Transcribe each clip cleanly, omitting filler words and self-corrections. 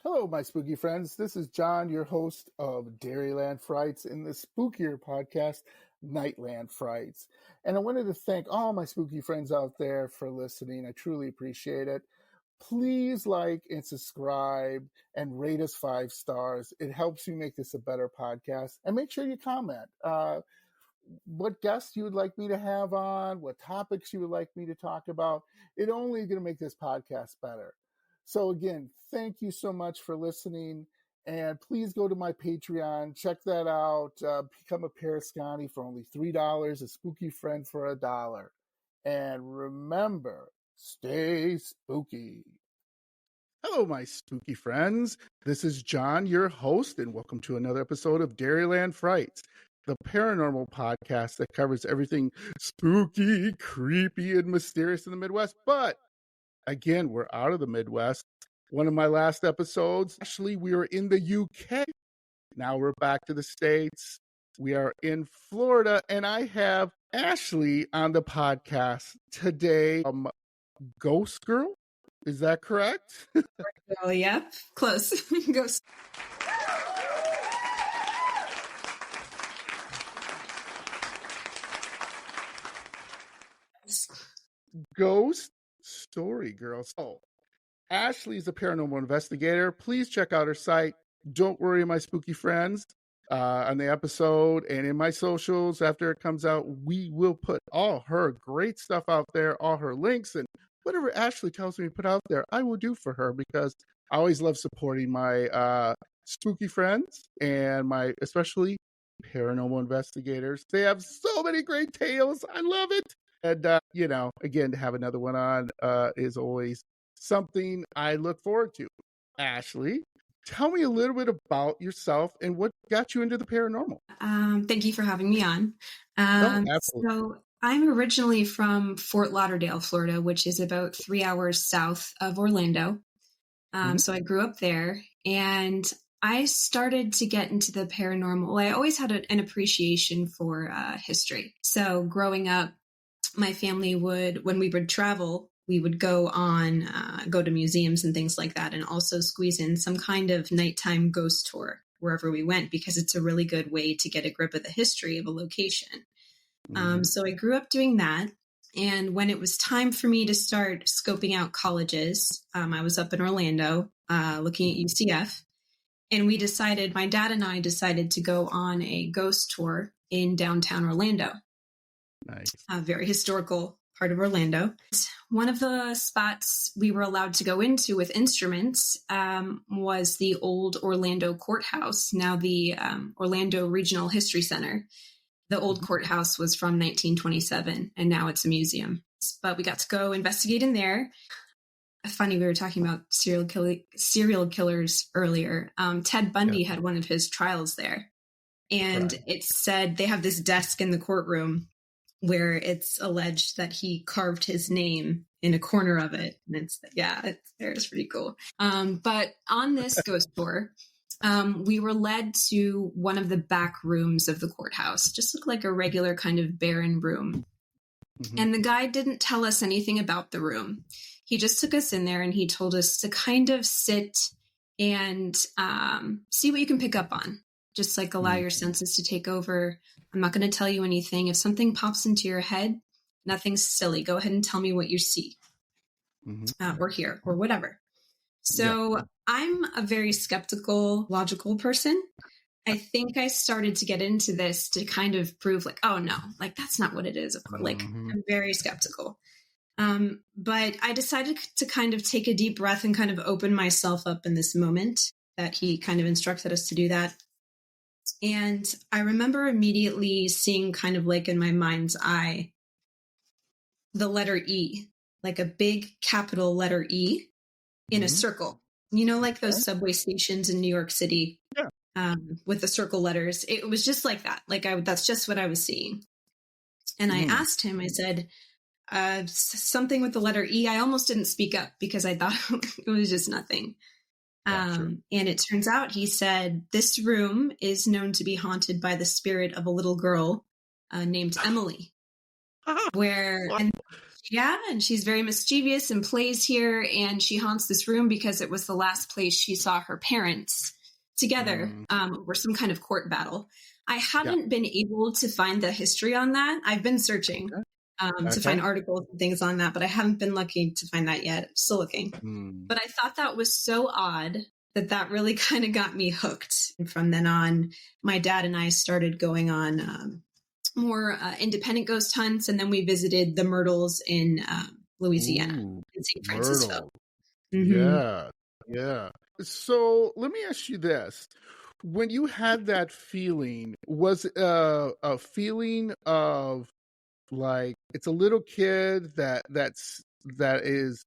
Hello, my spooky friends. This is John, your host of Dairyland Frights in the spookier podcast, Nightland Frights. And I wanted to thank all my spooky friends out there for listening. I truly appreciate it. Please like and subscribe and rate us 5 stars. It helps me make this a better podcast. And make sure you comment what guests you would like me to have on, what topics you would like me to talk about. It's only going to make this podcast better. So again, thank you so much for listening, and please go to my Patreon, check that out, become a Parascani for only $3, a spooky friend for $1. And remember, stay spooky. Hello, my spooky friends. This is John, your host, and welcome to another episode of Dairyland Frights, the paranormal podcast that covers everything spooky, creepy, and mysterious in the Midwest. But again, we're out of the Midwest. One of my last episodes, actually, we were in the UK. Now we're back to the States. We are in Florida, and I have Ashlie on the podcast today. Ghost Girl, is that correct? Oh, yeah, close. Ghost. Ghost Story Girl. So, Ashlie is a paranormal investigator. Please check out her site. Don't worry, my spooky friends. On the episode and in my socials after it comes out, we will put all her great stuff out there, all her links, and whatever Ashlie tells me to put out there, I will do for her, because I always love supporting my spooky friends and my especially paranormal investigators. They have so many great tales. I love it. And, again, to have another one on is always something I look forward to. Ashlie, tell me a little bit about yourself and what got you into the paranormal. Thank you for having me on. Absolutely. So I'm originally from Fort Lauderdale, Florida, which is about 3 hours south of Orlando. So I grew up there, and I started to get into the paranormal. I always had an appreciation for history. So growing up, my family would, when we would travel, we would go to museums and things like that, and also squeeze in some kind of nighttime ghost tour wherever we went, because it's a really good way to get a grip of the history of a location. So I grew up doing that. And when it was time for me to start scoping out colleges, I was up in Orlando looking at UCF. And my dad and I decided to go on a ghost tour in downtown Orlando. Nice. A very historical part of Orlando. One of the spots we were allowed to go into with instruments was the old Orlando courthouse, now the Orlando Regional History Center. The old courthouse was from 1927, and now it's a museum. But we got to go investigate in there. Funny, we were talking about serial killers earlier. Ted Bundy had one of his trials there. And It said they have this desk in the courtroom where it's alleged that he carved his name in a corner of it. And it's pretty cool. But on this ghost tour, we were led to one of the back rooms of the courthouse. Just looked like a regular kind of barren room. And the guy didn't tell us anything about the room. He just took us in there, and he told us to kind of sit and see what you can pick up on. Just like allow your senses to take over. I'm not going to tell you anything. If something pops into your head, nothing's silly. Go ahead and tell me what you see or hear or whatever. So I'm a very skeptical, logical person. I think I started to get into this to kind of prove like, oh no, like that's not what it is. Like I'm very skeptical. But I decided to kind of take a deep breath and kind of open myself up in this moment that he kind of instructed us to do that. And I remember immediately seeing kind of like in my mind's eye, the letter E, like a big capital letter E in a circle, like those subway stations in New York City with the circle letters. It was just like that. Like that's just what I was seeing. And I asked him, I said, something with the letter E. I almost didn't speak up because I thought it was just nothing. And it turns out, he said, this room is known to be haunted by the spirit of a little girl named Emily, and Yeah, and she's very mischievous and plays here, and she haunts this room because it was the last place she saw her parents together over some kind of court battle. I Yeah. haven't been able to find the history on that. I've been searching to find Okay. articles and things on that, but I haven't been lucky to find that yet. I'm still looking. Mm. But I thought that was so odd that really kind of got me hooked. And from then on, my dad and I started going on more independent ghost hunts, and then we visited the Myrtles in Louisiana, Ooh, in St. Francisville. Myrtle. Mm-hmm. Yeah. Yeah. So let me ask you this. When you had that feeling, was it a feeling of like it's a little kid that is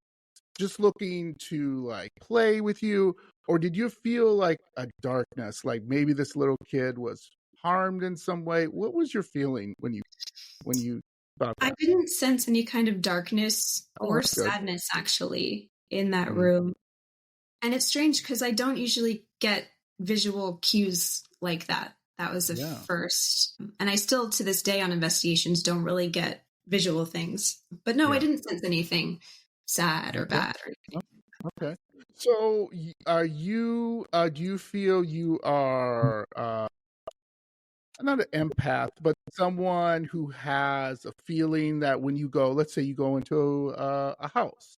just looking to like play with you, or did you feel like a darkness, like maybe this little kid was harmed in some way? What was your feeling when you thought I that? didn't sense any kind of darkness Oh, or that's good. sadness actually in that Mm, room. And it's strange because I don't usually get visual cues like that. That was the yeah. first. And I still, to this day, on investigations, don't really get visual things. But no, I Yeah. didn't sense anything sad or Okay. bad or anything. Okay. So are you do you feel you are not an empath, but someone who has a feeling that when you go, let's say you go into a house,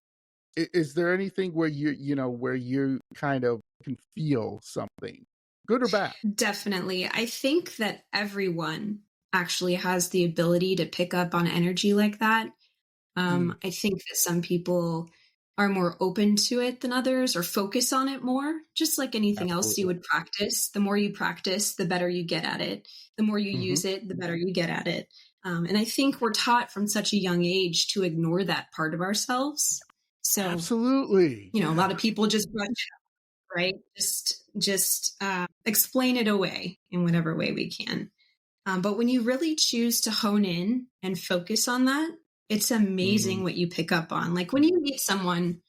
is there anything where where you kind of can feel something, good or bad? Definitely. I think that everyone actually has the ability to pick up on energy like that. Mm, I think that some people are more open to it than others or focus on it more, just like anything else you absolutely. would practice. The more you practice, the better you get at it. The more you Hmm. use it, the better you get at it. And I think we're taught from such a young age to ignore that part of ourselves. So, Absolutely. a lot Yeah. of people just brush it, right? Just explain it away in whatever way we can. But when you really choose to hone in and focus on that, it's Mm, amazing what you pick up on. Like when you meet someone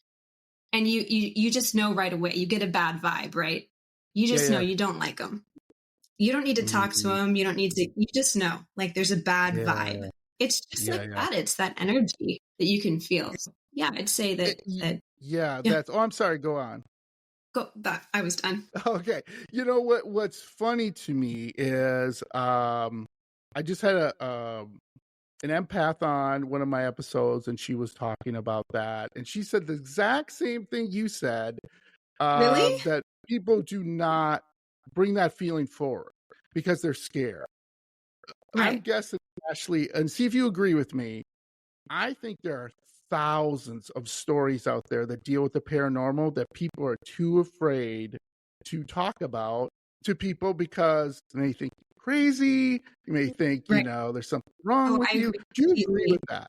and you just know right away, you get a bad vibe, right? You yeah. just know Yeah. you don't like them. You don't need to talk to Mm, them. You don't need to, you just know like there's a bad vibe. yeah. It's just Yeah. like Yeah. that. It's that energy that you can feel. So, yeah, I'd say Yeah. yeah, That's. Oh, I'm sorry. Go on. that I was done. Okay. You know what's funny to me is I just had an empath on one of my episodes and she was talking about that and she said the exact same thing you said, Really? that people do not bring that feeling forward because they're scared. I'm Right. guessing, Ashley, and see if you agree with me. I think there are thousands of stories out there that deal with the paranormal that people are too afraid to talk about to people because they may think you're crazy. You may think, Right. there's something wrong Oh, with I you. agree Do you agree completely. with that?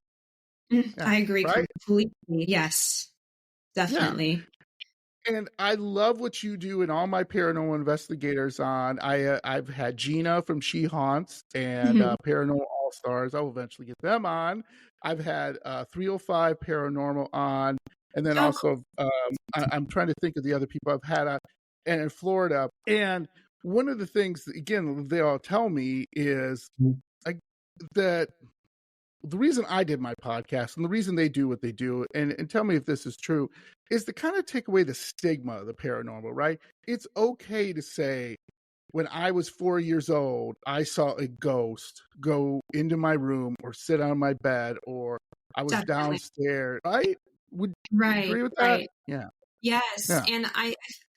Yeah. I agree Right? completely. Yes, Yeah. definitely. And I love what you do and all my paranormal investigators on. I've had Gina from She Haunts and Mhm. Paranormal All Stars. I'll eventually get them on. I've had 305 Paranormal on, and then Oh, also I'm trying to think of the other people I've had on, and in Florida. And one of the things that, again, they all tell me is like that the reason I did my podcast and the reason they do what they do, and tell me if this is true, is to kind of take away the stigma of the paranormal, right? It's okay to say, when I was 4 years old, I saw a ghost go into my room or sit on my bed, or I was definitely. downstairs, right? Would you Right, agree with that? right. Yeah. Yes, Yeah. and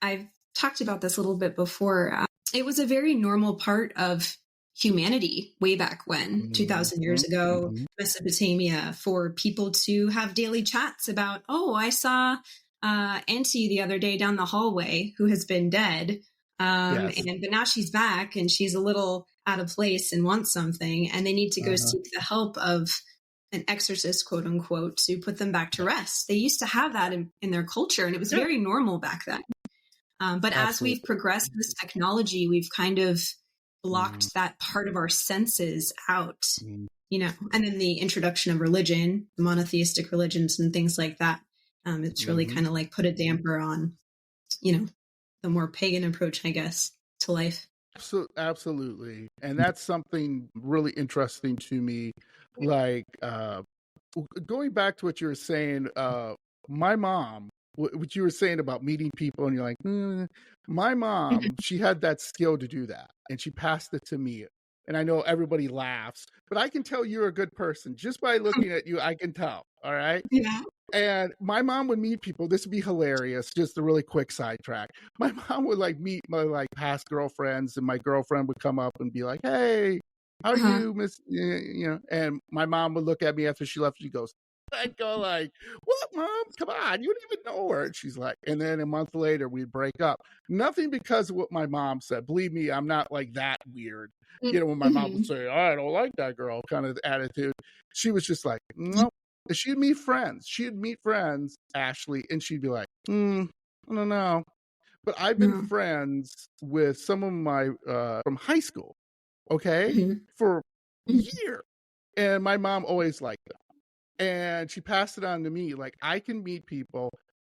I've talked about this a little bit before. It was a very normal part of humanity way back when, Mm-hmm. 2000 years ago, Mm-hmm. Mesopotamia, for people to have daily chats about, oh, I saw Auntie the other day down the hallway who has been dead, Yes. but now she's back and she's a little out of place and wants something, and they need to go Uh-huh. seek the help of an exorcist, quote unquote, to put them back to rest. They used to have that in their culture, and it was Yeah. very normal back then. But as we've Absolutely. progressed with this technology, we've kind of Mm-hmm. blocked that part of our senses out, Mm-hmm. and then the introduction of religion, monotheistic religions, and things like that. It's really Mm-hmm. kind of like put a damper on, you know, the more pagan approach, I guess, to life. Absolutely. And that's something really interesting to me. Like, going back to what you were saying, my mom, what you were saying about meeting people, and you're like, my mom, she had that skill to do that, and she passed it to me. And I know everybody laughs, but I can tell you're a good person just by looking at you. I can tell. All right. Yeah. And my mom would meet people. This would be hilarious. Just a really quick sidetrack. My mom would like meet my like past girlfriends, and my girlfriend would come up and be like, "Hey, how are Uh-huh. you, Miss?" You know, and my mom would look at me after she left. She goes, "I'd go like, what, Mom? Come on, you don't even know her." And she's like, and then a month later we'd break up. Nothing because of what my mom said. Believe me, I'm not like that weird. You know, when my mom would Mm-hmm. say, "I don't like that girl," kind of attitude, she was just like, "No." She'd meet friends. She'd meet friends, Ashlie, and she'd be like, I don't know. But I've been No. friends with some of my from high school, okay, Mm-hmm. for Mm-hmm. years. And my mom always liked them. And she passed it on to me. Like, I can meet people,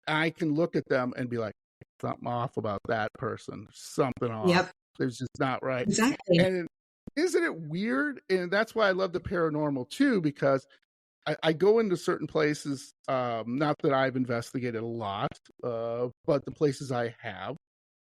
I can look at them and be like, something off about that person. Something off. Yep. There's just not right. Exactly. And isn't it weird? And that's why I love the paranormal too, because I go into certain places, not that I've investigated a lot, but the places I have,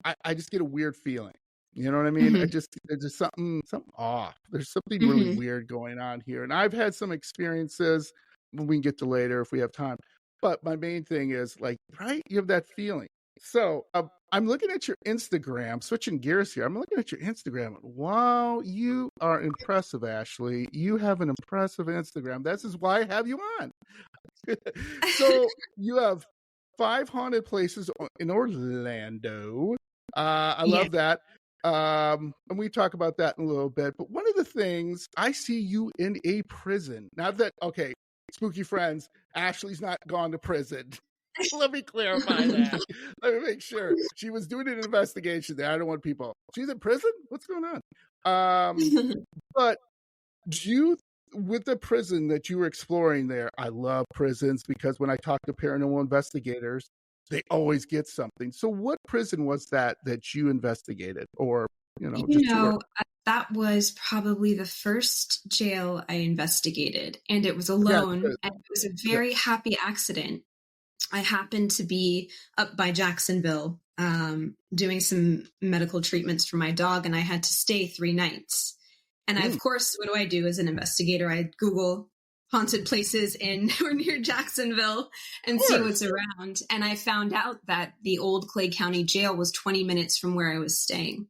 I just get a weird feeling. You know what I mean? Mm-hmm. There's just something off. There's something really Mm-hmm. weird going on here. And I've had some experiences we can get to later if we have time. But my main thing is like, right? You have that feeling. So I'm looking at your Instagram, switching gears here. I'm looking at your Instagram. Wow, you are impressive, Ashlie. You have an impressive Instagram. This is why I have you on. So you have 5 haunted places in Orlando. I Yeah. love that. And we talk about that in a little bit. But one of the things, I see you in a prison. Now that, okay, spooky friends, Ashley's not gone to prison. Let me clarify that. Let me make sure. She was doing an investigation there. I don't want people. She's in prison? What's going on? But do you, with the prison that you were exploring there, I love prisons because when I talk to paranormal investigators, they always get something. So what prison was that you investigated, or, just toured? That was probably the first jail I investigated, and it was Yeah, alone, and it was a yeah. very happy accident. I happened to be up by Jacksonville doing some medical treatments for my dog, and I had to stay 3 nights. And of course, what do I do as an investigator? I Google haunted places in or near Jacksonville and see what's around. And I found out that the old Clay County Jail was 20 minutes from where I was staying.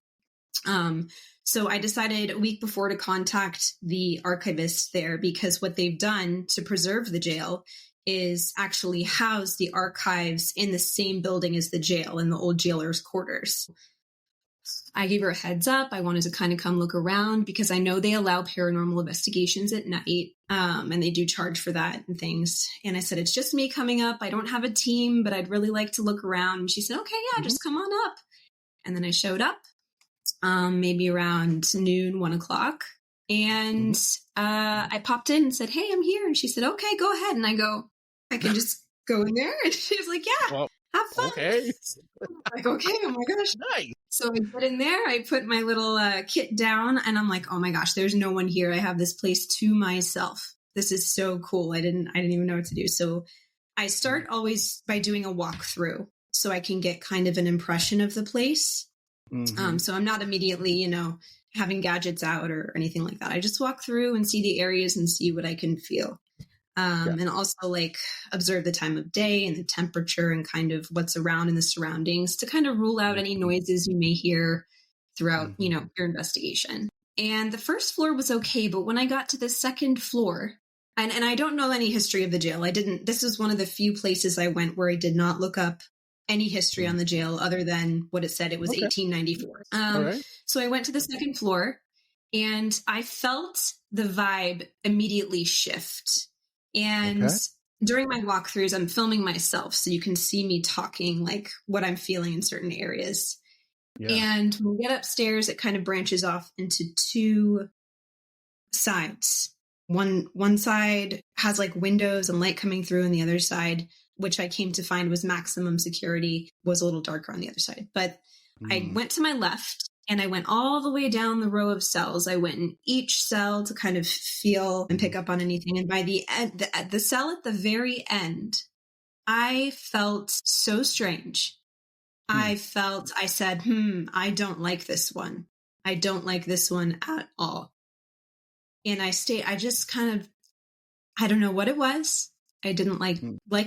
So I decided a week before to contact the archivist there, because what they've done to preserve the jail is actually house the archives in the same building as the jail, in the old jailer's quarters. I gave her a heads up. I wanted to kind of come look around because I know they allow paranormal investigations at night, and they do charge for that and things. And I said, it's just me coming up. I don't have a team, but I'd really like to look around. And she said, okay, yeah, just come on up. And then I showed up, maybe around noon, 1 o'clock. And I popped in and said, hey, I'm here. And she said, okay, go ahead. And I go, I can just go in there? And she was like, yeah, Well, have fun. okay. Like, okay, oh my gosh. Nice. So I get in there, I put my little kit down, and I'm like, oh my gosh, there's no one here. I have this place to myself. This is so cool. I didn't even know what to do. So I start always by doing a walkthrough so I can get kind of an impression of the place. So I'm not immediately, having gadgets out or anything like that. I just walk through and see the areas and see what I can feel. And also like observe the time of day and the temperature and kind of what's around in the surroundings to kind of rule out any noises you may hear throughout, your investigation. And the first floor was okay, but when I got to the second floor, and I don't know any history of the jail. This was one of the few places I went where I did not look up any history on the jail other than what it said. It was 1894. Right. So I went to the second floor and I felt the vibe immediately shift. And during my walkthroughs, I'm filming myself so you can see me talking like what I'm feeling in certain areas. Yeah. And when we get upstairs, it kind of branches off into 2 sides. One side has like windows and light coming through, and the other side, which I came to find was maximum security, was a little darker on the other side. But I went to my left And I went all the way down the row of cells. I went in each cell to kind of feel and pick up on anything. And by the end, the cell at the very end, I felt so strange. I said, I don't like this one. I don't like this one at all. And I just kind of, I don't know what it was. I didn't like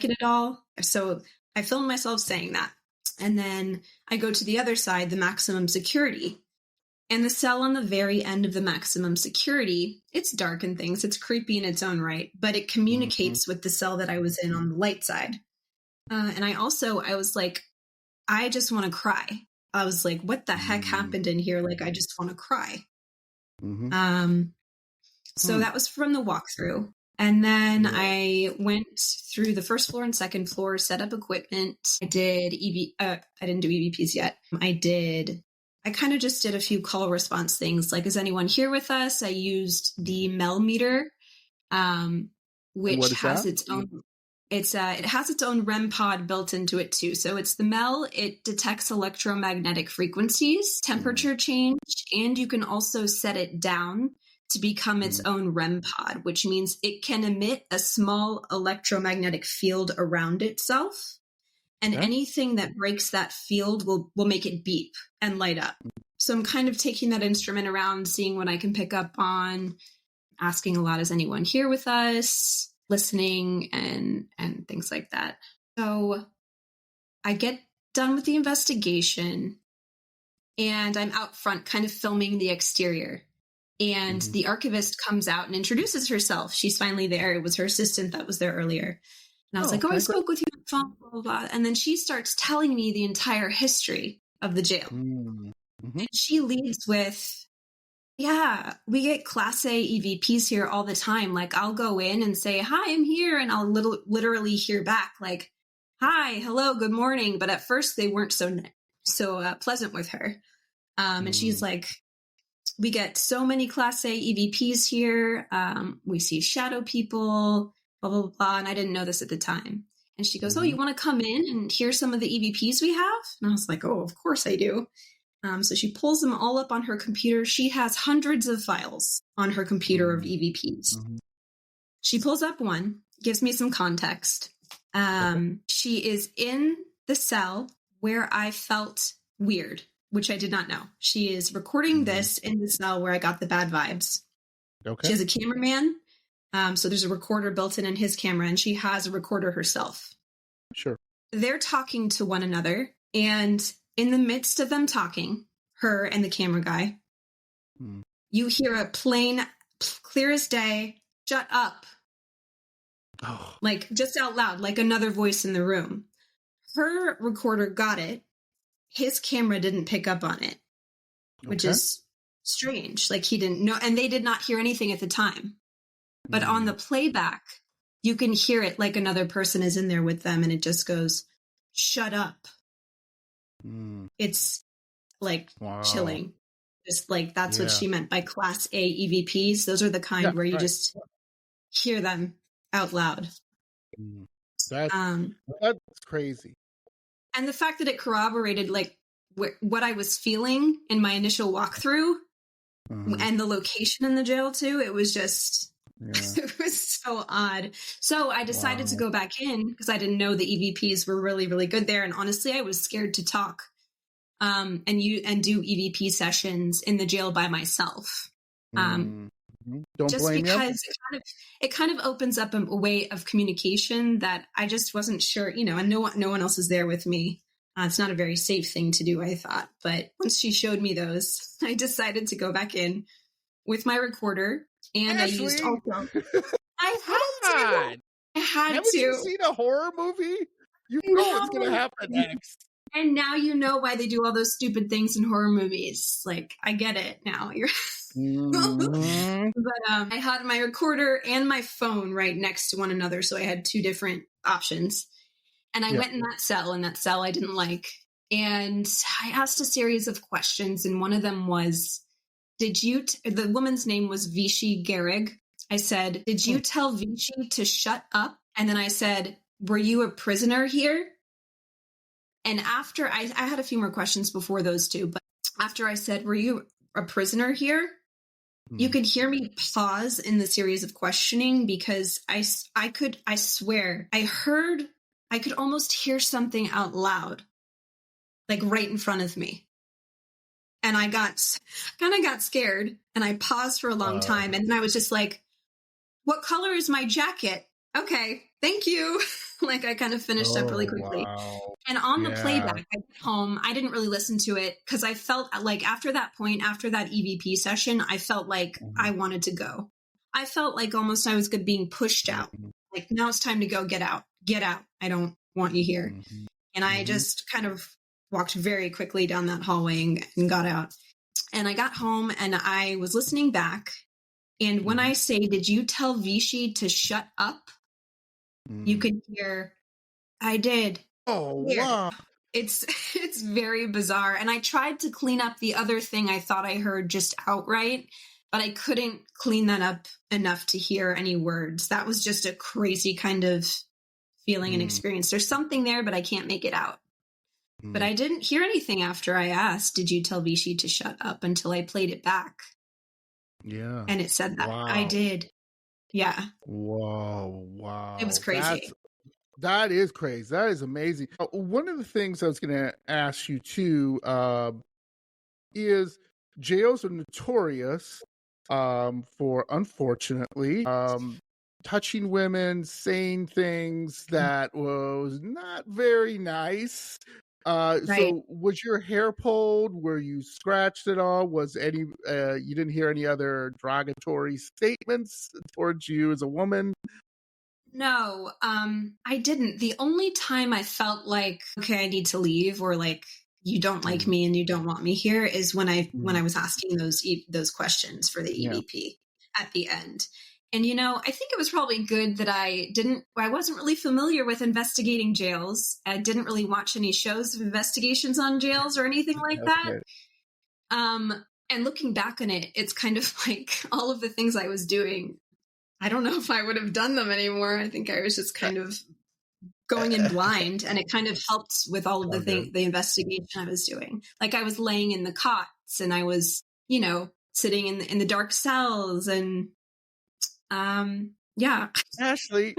it at all. So I filmed myself saying that. And then I go to the other side, the maximum security. And the cell on the very end of the maximum security, it's dark and things. It's creepy in its own right, but it communicates with the cell that I was in on the light side. And I was like, I just want to cry. I was like, what the heck happened in here? Like, I just want to cry. So that was from the walkthrough. And then I went through the first floor and second floor, set up equipment. I didn't do EVPs yet. I kind of just did a few call response things. Like, is anyone here with us? I used the Mel meter, which has its own. It has its own REM pod built into it too. So it's the Mel. It detects electromagnetic frequencies, temperature change, and you can also set it down to become its own REM pod, which means it can emit a small electromagnetic field around itself. And anything that breaks that field will make it beep and light up. So I'm kind of taking that instrument around, seeing what I can pick up on, asking a lot, is anyone here with us? Listening and things like that. So I get done with the investigation and I'm out front kind of filming the exterior. And the archivist comes out and introduces herself. She's finally there. It was her assistant that was there earlier. And I was like, I spoke with you on the phone, blah, blah, blah. And then she starts telling me the entire history of the jail. And she leads with, yeah, we get Class A EVPs here all the time. Like, I'll go in and say, hi, I'm here. And I'll literally hear back like, hi, hello, good morning. But at first they weren't so pleasant with her. And she's like, we get so many Class A EVPs here. We see shadow people, blah, blah, blah. And I didn't know this at the time. And she goes, oh, you want to come in and hear some of the EVPs we have? And I was like, oh, of course I do. So she pulls them all up on her computer. She has hundreds of files on her computer of EVPs. She pulls up one, gives me some context. She is in the cell where I felt weird, which I did not know. She is recording this in the cell where I got the bad vibes. She has a cameraman. So there's a recorder built in his camera, and she has a recorder herself. They're talking to one another, and in the midst of them talking, her and the camera guy, you hear a plain, clear as day, shut up. Like, just out loud, like another voice in the room. Her recorder got it. His camera didn't pick up on it, which is strange. Like, he didn't know, and they did not hear anything at the time. But on the playback, you can hear it like another person is in there with them, and it just goes, shut up. It's like chilling. Just like, that's what she meant by Class A EVPs. Those are the kind where you just hear them out loud. That's crazy. And the fact that it corroborated like what I was feeling in my initial walkthrough and the location in the jail too, it was just, it was so odd. So I decided to go back in because I didn't know the EVPs were really, really good there. And honestly, I was scared to talk and do EVP sessions in the jail by myself. Don't just blame because it kind of opens up a way of communication that I just wasn't sure, and no one else is there with me. It's not a very safe thing to do, I thought. But once she showed me those, I decided to go back in with my recorder, and Ashlie. I used also. I had Haven't to. you seen a horror movie? You know what's going to happen next. And now you know why they do all those stupid things in horror movies. Like, I get it now. But I had my recorder and my phone right next to one another, so I had two different options. And I went in that cell, and that cell I didn't like. And I asked a series of questions, and one of them was, the woman's name was Vichy Gehrig. I said, did you tell Vichy to shut up? And then I said, were you a prisoner here? And after I had a few more questions before those two, but after I said, "Were you a prisoner here?" You could hear me pause in the series of questioning because I swear, I could almost hear something out loud, like right in front of me. And I kind of got scared and I paused for a long time. And then I was just like, what color is my jacket? Okay, thank you. Like I kind of finished up really quickly. Wow. And on the playback, I got home, I didn't really listen to it because I felt like after that point, after that EVP session, I felt like I wanted to go. I felt like almost I was being pushed out. Like now it's time to go, get out. I don't want you here. And I just kind of walked very quickly down that hallway and got out. And I got home and I was listening back. And when I say, did you tell Vichy to shut up? You could hear, I did. Oh, wow. It's very bizarre. And I tried to clean up the other thing I thought I heard just outright, but I couldn't clean that up enough to hear any words. That was just a crazy kind of feeling and experience. There's something there, but I can't make it out. But I didn't hear anything after I asked, did you tell Vichy to shut up, until I played it back. Yeah. And it said that. Wow. I did. Yeah. Whoa. Wow. It was crazy. That is crazy. That is amazing. One of the things I was going to ask you too is jails are notorious for, unfortunately, touching women, saying things that was not very nice. So was your hair pulled? Were you scratched at all? Was any you didn't hear any other derogatory statements towards you as a woman? No, I didn't. The only time I felt like, okay, I need to leave, or like you don't like me and you don't want me here, is when I was asking those questions for the EVP at the end. And I think it was probably good that I wasn't really familiar with investigating jails. I didn't really watch any shows of investigations on jails or anything like that. And looking back on it, it's kind of like all of the things I was doing, I don't know if I would have done them anymore. I think I was just kind of going in blind, and it kind of helped with all of the investigation I was doing. Like I was laying in the cots and I was, sitting in the dark cells, and yeah. Ashlie,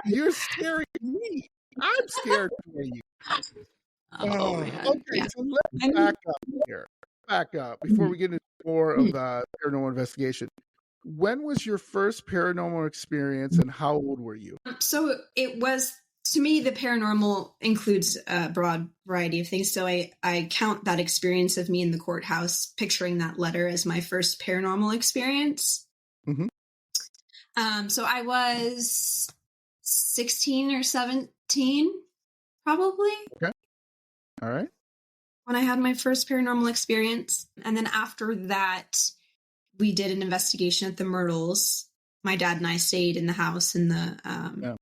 you're scaring me. I'm scared for you. Oh man. Okay, Yeah. so let's back up here. Back up before we get into more of the paranormal investigation. When was your first paranormal experience and how old were you? So it was, to me, the paranormal includes a broad variety of things. So I count that experience of me in the courthouse, picturing that letter, as my first paranormal experience. So I was 16 or 17, probably. Okay. All right. When I had my first paranormal experience. And then after that, we did an investigation at the Myrtles. My dad and I stayed in the house in the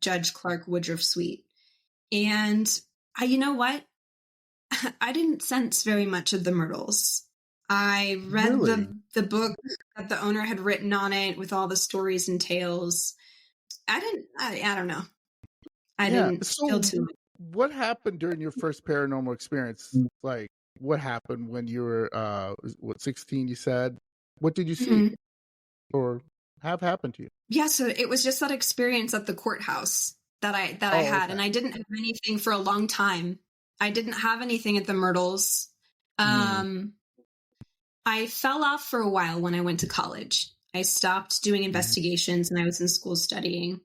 Judge Clark Woodruff suite. And you know what? I didn't sense very much of the Myrtles. I read the book that the owner had written on it with all the stories and tales. I don't know. I didn't feel too much. What happened during your first paranormal experience? Like, what happened when you were 16, you said? What did you see or have happened to you? Yeah, so it was just that experience at the courthouse that I had. Okay. And I didn't have anything for a long time. I didn't have anything at the Myrtles. I fell off for a while when I went to college. I stopped doing investigations and I was in school studying.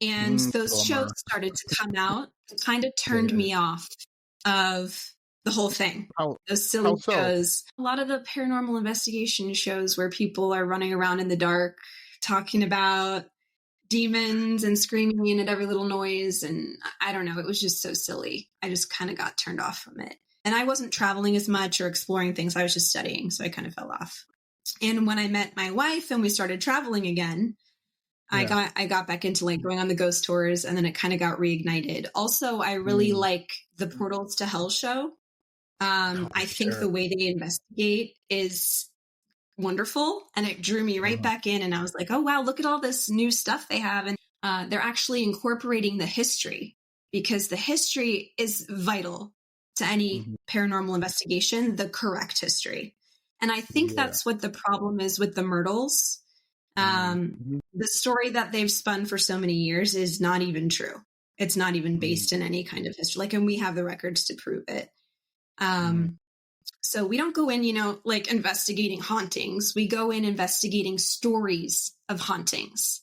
And those shows started to come out. It kind of turned me off of the whole thing. Those silly shows. A lot of the paranormal investigation shows where people are running around in the dark talking about demons and screaming at every little noise. And I don't know, it was just so silly. I just kind of got turned off from it. And I wasn't traveling as much or exploring things. I was just studying. So I kind of fell off. And when I met my wife and we started traveling again, I got back into like going on the ghost tours, and then it kind of got reignited. Also, I really like the Portals to Hell show. I think the way they investigate is wonderful, and it drew me right back in. And I was like, oh, wow, look at all this new stuff they have. And they're actually incorporating the history, because the history is vital. to any paranormal investigation the correct history. And I think that's what the problem is with the Myrtles. The story that they've spun for so many years is not even true. It's not even based in any kind of history. Like, and we have the records to prove it. So we don't go in, like investigating hauntings. We go in investigating stories of hauntings.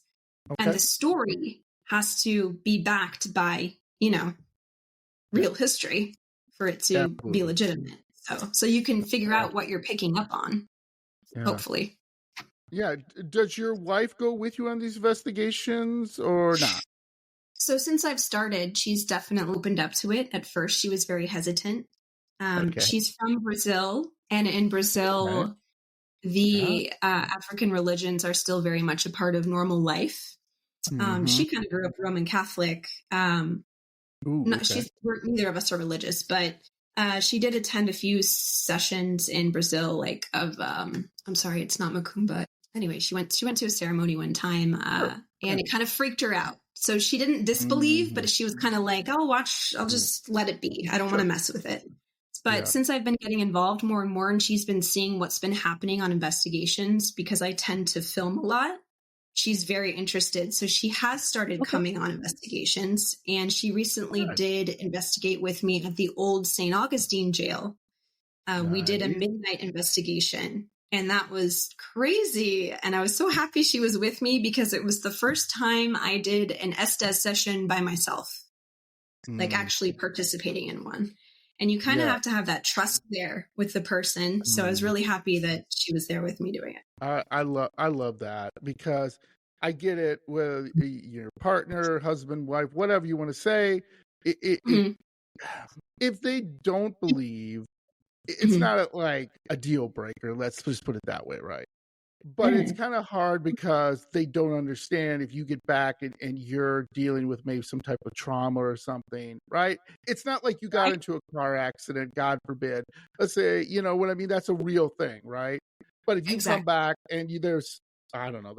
Okay. And the story has to be backed by, real history for it to be legitimate. So you can figure out what you're picking up on, hopefully. Yeah. Does your wife go with you on these investigations or not? So since I've started, she's definitely opened up to it. At first, she was very hesitant. She's from Brazil, and in Brazil, the African religions are still very much a part of normal life. She kind of grew up Roman Catholic. Neither of us are religious, but she did attend a few sessions in Brazil, like I'm sorry, it's not Macumba. Anyway, she went to a ceremony one time, and it kind of freaked her out. So she didn't disbelieve, but she was kind of like, I'll just let it be. I don't want to mess with it. But since I've been getting involved more and more, and she's been seeing what's been happening on investigations, because I tend to film a lot, she's very interested. So she has started coming on investigations, and she recently did investigate with me at the old St. Augustine jail. We did a midnight investigation, and that was crazy. And I was so happy she was with me, because it was the first time I did an Estes session by myself, like actually participating in one. And you kind of have to have that trust there with the person. So I was really happy that she was there with me doing it. I love that, because I get it with your partner, husband, wife, whatever you want to say. If they don't believe, it's not like a deal breaker. Let's just put it that way, right? But it's kind of hard because they don't understand if you get back and you're dealing with maybe some type of trauma or something, right? It's not like you got into a car accident, God forbid. Let's say, you know what I mean? That's a real thing, right? But if you come back and there's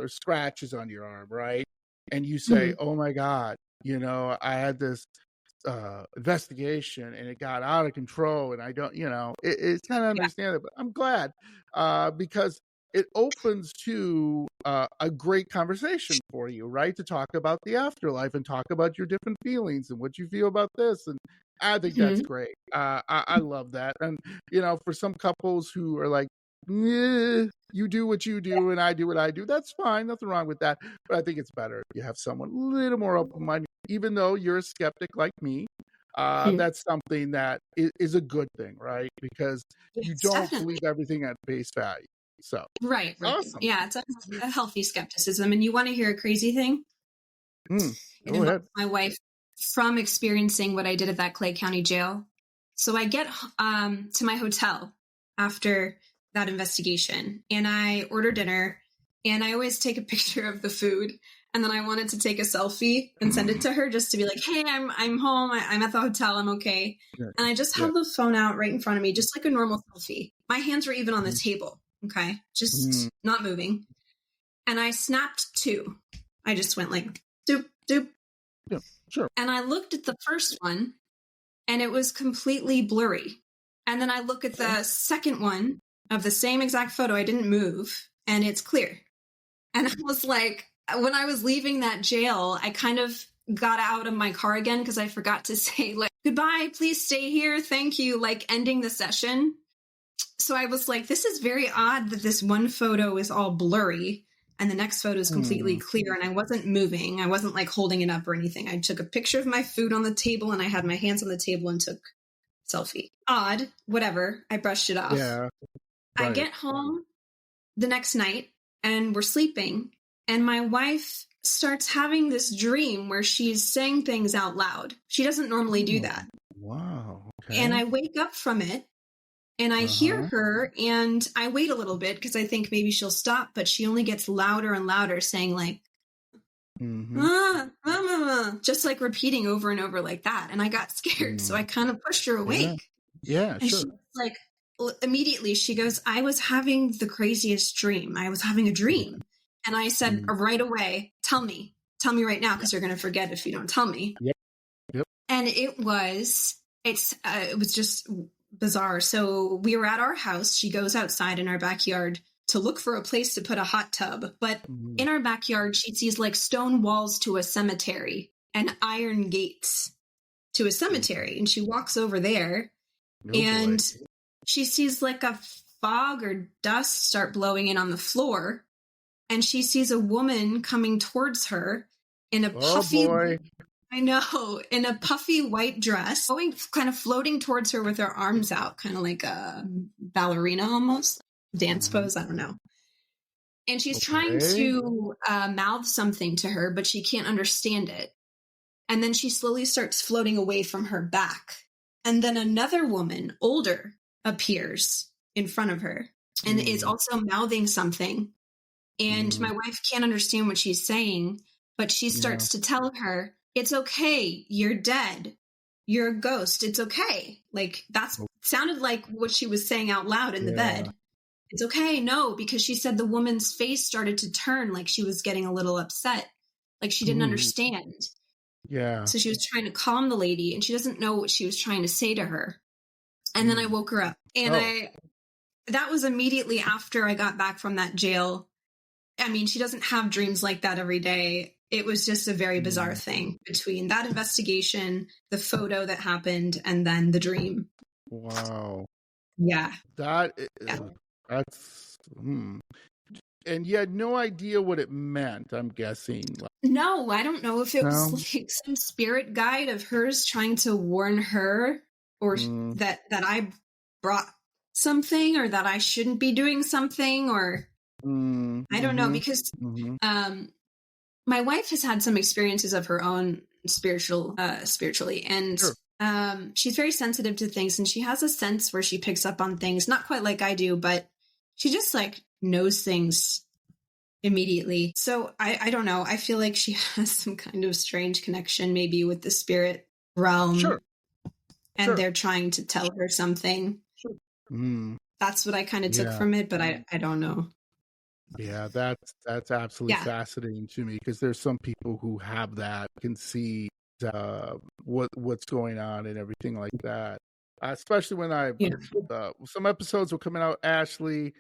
scratches on your arm, right? And you say, oh my God, I had this investigation and it got out of control, and I don't, it's kind of understandable. But I'm glad because it opens to a great conversation for you, right? To talk about the afterlife and talk about your different feelings and what you feel about this. And I think that's great. I love that. And, for some couples who are like, you do what you do and I do what I do, that's fine. Nothing wrong with that. But I think it's better if you have someone a little more open-minded, even though you're a skeptic like me. That's something that is a good thing, right? Because you don't believe everything at face value. So right. Awesome. Yeah, it's a healthy skepticism. And you want to hear a crazy thing? It involves my wife from experiencing what I did at that Clay County jail. So I get to my hotel after that investigation, and I order dinner, and I always take a picture of the food, and then I wanted to take a selfie and send it to her just to be like, hey, I'm home. I'm at the hotel. I'm okay. And I just held the phone out right in front of me, just like a normal selfie. My hands were even on the table. Okay. Just not moving. And I snapped two. I just went like, doop, doop. Yeah, sure. And I looked at the first one, and it was completely blurry. And then I look at the second one of the same exact photo. I didn't move, and it's clear. And I was like, when I was leaving that jail, I kind of got out of my car again because I forgot to say, like, goodbye, please stay here. Thank you. Like, ending the session. So I was like, this is very odd that this one photo is all blurry and the next photo is completely clear. And I wasn't moving. I wasn't like holding it up or anything. I took a picture of my food on the table, and I had my hands on the table and took selfie. Odd, whatever. I brushed it off. Yeah. Right. I get home the next night, and we're sleeping, and my wife starts having this dream where she's saying things out loud. She doesn't normally do that. Wow. Okay. And I wake up from it, and I hear her, and I wait a little bit because I think maybe she'll stop, but she only gets louder and louder, saying like, just like repeating over and over like that. And I got scared. So I kind of pushed her awake. Yeah, and sure. She was like, immediately she goes, I was having the craziest dream. I was having a dream. And I said right away, tell me right now, because you're going to forget if you don't tell me. Yep. And it was it was just bizarre. So we were at our house. She goes outside in our backyard to look for a place to put a hot tub. But in our backyard, she sees like stone walls to a cemetery and iron gates to a cemetery. And she walks over there and she sees like a fog or dust start blowing in on the floor. And she sees a woman coming towards her in a puffy, I know, in a puffy white dress, going kind of floating towards her with her arms out, kind of like a ballerina almost, dance pose, I don't know. And she's trying to mouth something to her, but she can't understand it. And then she slowly starts floating away from her back. And then another woman, older, appears in front of her and is also mouthing something. And my wife can't understand what she's saying, but she starts to tell her, it's okay. You're dead. You're a ghost. It's okay. Like that sounded like what she was saying out loud in the bed. It's okay. No, because she said the woman's face started to turn like she was getting a little upset. Like she didn't understand. Yeah. So she was trying to calm the lady and she doesn't know what she was trying to say to her. And then I woke her up and that was immediately after I got back from that jail. I mean, she doesn't have dreams like that every day. It was just a very bizarre thing between that investigation, the photo that happened, and then the dream. Wow. Yeah. That's, and you had no idea what it meant, I'm guessing. No, I don't know if it was like some spirit guide of hers trying to warn her or that I brought something or that I shouldn't be doing something or I don't know because my wife has had some experiences of her own spiritually and she's very sensitive to things and she has a sense where she picks up on things, not quite like I do, but she just like knows things immediately. So I don't know. I feel like she has some kind of strange connection maybe with the spirit realm and they're trying to tell her something. That's what I kind of took from it, but I don't know. Yeah, that's absolutely fascinating to me because there's some people who have that, can see what's going on and everything like that. Especially when some episodes were coming out, Ashlie,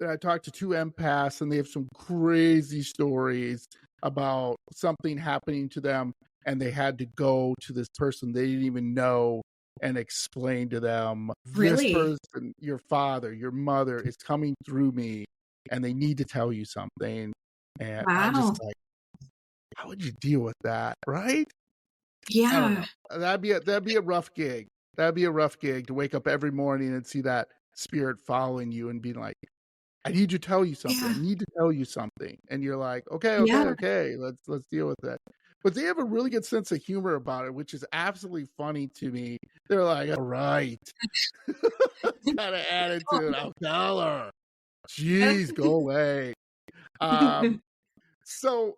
I talked to two empaths and they have some crazy stories about something happening to them and they had to go to this person they didn't even know and explain to them, this person, your father, your mother is coming through me and they need to tell you something. And I'm just like, how would you deal with that? Right? Yeah. That'd be a rough gig. That'd be a rough gig to wake up every morning and see that spirit following you and being like, I need to tell you something. I need to tell you something. And you're like, okay, let's deal with it. But they have a really good sense of humor about it, which is absolutely funny to me. They're like, all right. Kind of attitude. I'll tell her. Jeez, go away. So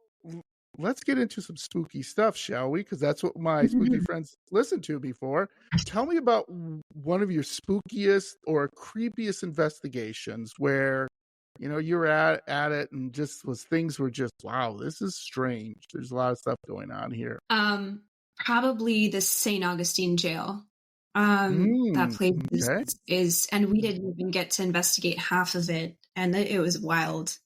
let's get into some spooky stuff, shall we? Because that's what my spooky friends listened to before. Tell me about one of your spookiest or creepiest investigations where, you know, you were at it and things were just, wow, this is strange. There's a lot of stuff going on here. Probably the St. Augustine jail. That place is, and we didn't even get to investigate half of it, and it was wild.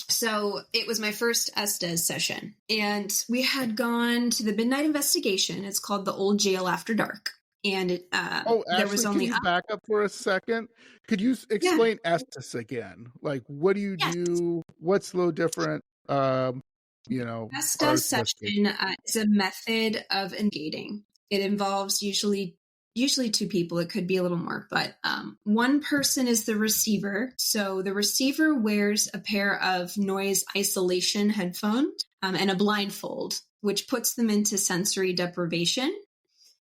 So it was my first Estes session, and we had gone to the midnight investigation. It's called the Old Jail After Dark. And there was only. Can you back up for a second? Could you explain Estes again? Like, what do you do? What's a little different? Estes session is a method of investigating. It involves usually two people. It could be a little more, but one person is the receiver. So the receiver wears a pair of noise isolation headphones and a blindfold, which puts them into sensory deprivation.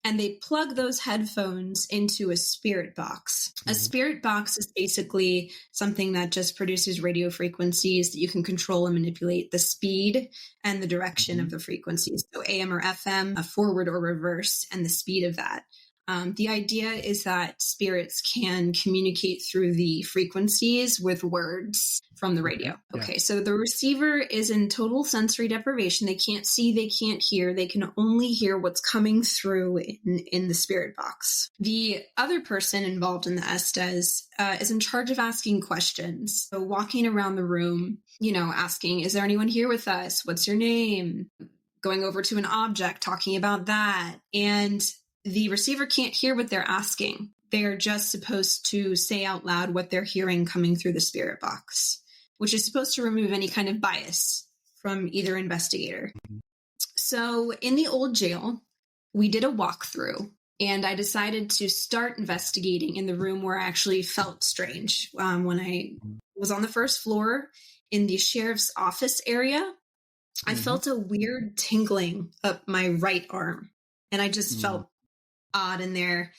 And they plug those headphones into a spirit box. A spirit box is basically something that just produces radio frequencies that you can control and manipulate the speed and the direction of the frequencies. So AM or FM, a forward or reverse, and the speed of that. The idea is that spirits can communicate through the frequencies with words from the radio. Okay, so the receiver is in total sensory deprivation. They can't see, they can't hear. They can only hear what's coming through in the spirit box. The other person involved in the Estes is in charge of asking questions. So walking around the room, asking, is there anyone here with us? What's your name? Going over to an object, talking about that. And the receiver can't hear what they're asking. They're just supposed to say out loud what they're hearing coming through the spirit box, which is supposed to remove any kind of bias from either investigator. So in the old jail, we did a walkthrough, and I decided to start investigating in the room where I actually felt strange. When I was on the first floor in the sheriff's office area, I felt a weird tingling up my right arm, and I just felt odd in there.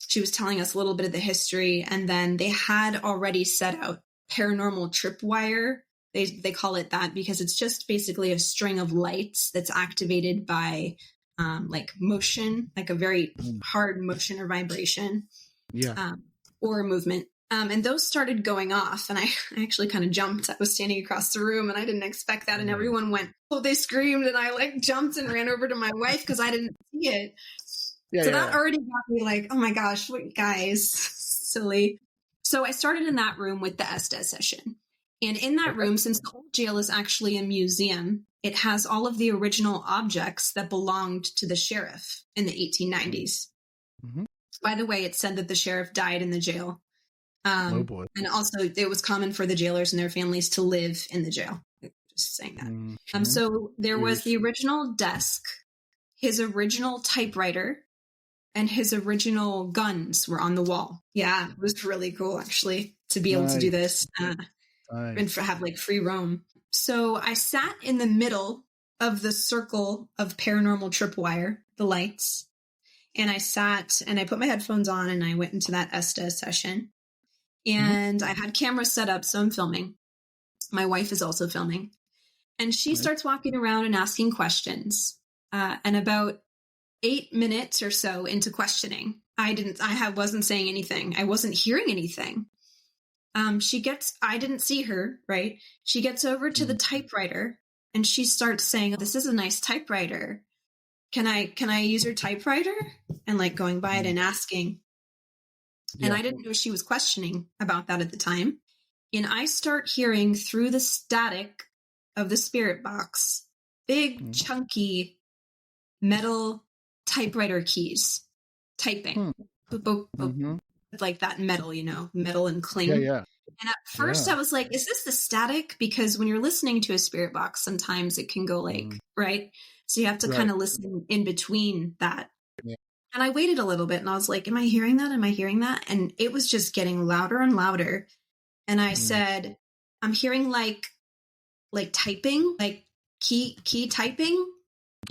She was telling us a little bit of the history, and then they had already set out paranormal tripwire. They call it that because it's just basically a string of lights that's activated by like motion, like a very hard motion or vibration, or movement. And those started going off, and I actually kind of jumped. I was standing across the room, and I didn't expect that. And everyone went, oh, they screamed, and I like jumped and ran over to my wife because I didn't see it. That already got me like, oh my gosh, what guys, silly. So I started in that room with the Estes session. And in that room, since the old jail is actually a museum, it has all of the original objects that belonged to the sheriff in the 1890s. By the way, it said that the sheriff died in the jail. Oh boy. And also it was common for the jailers and their families to live in the jail. Just saying that. So there was the original desk, his original typewriter, and his original guns were on the wall. Yeah, it was really cool, actually, to be able to do this and have like free roam. So I sat in the middle of the circle of paranormal tripwire, the lights, and I sat and I put my headphones on and I went into that Estes session. And I had cameras set up, so I'm filming. My wife is also filming. And she starts walking around and asking questions. And about 8 minutes or so into questioning, I wasn't saying anything. I wasn't hearing anything. I didn't see her, right? She gets over to the typewriter and she starts saying, this is a nice typewriter. Can I use your typewriter? And like going by it and asking. And I didn't know she was questioning about that at the time. And I start hearing through the static of the spirit box, big, chunky metal typewriter keys typing. Boop, boop, boop. Like that metal, metal and cling. And at first I was like, is this the static? Because when you're listening to a spirit box, sometimes it can go like, right? So you have to kind of listen in between that. And I waited a little bit and I was like, am I hearing that? Am I hearing that? And it was just getting louder and louder. And I said, I'm hearing like typing, like key typing.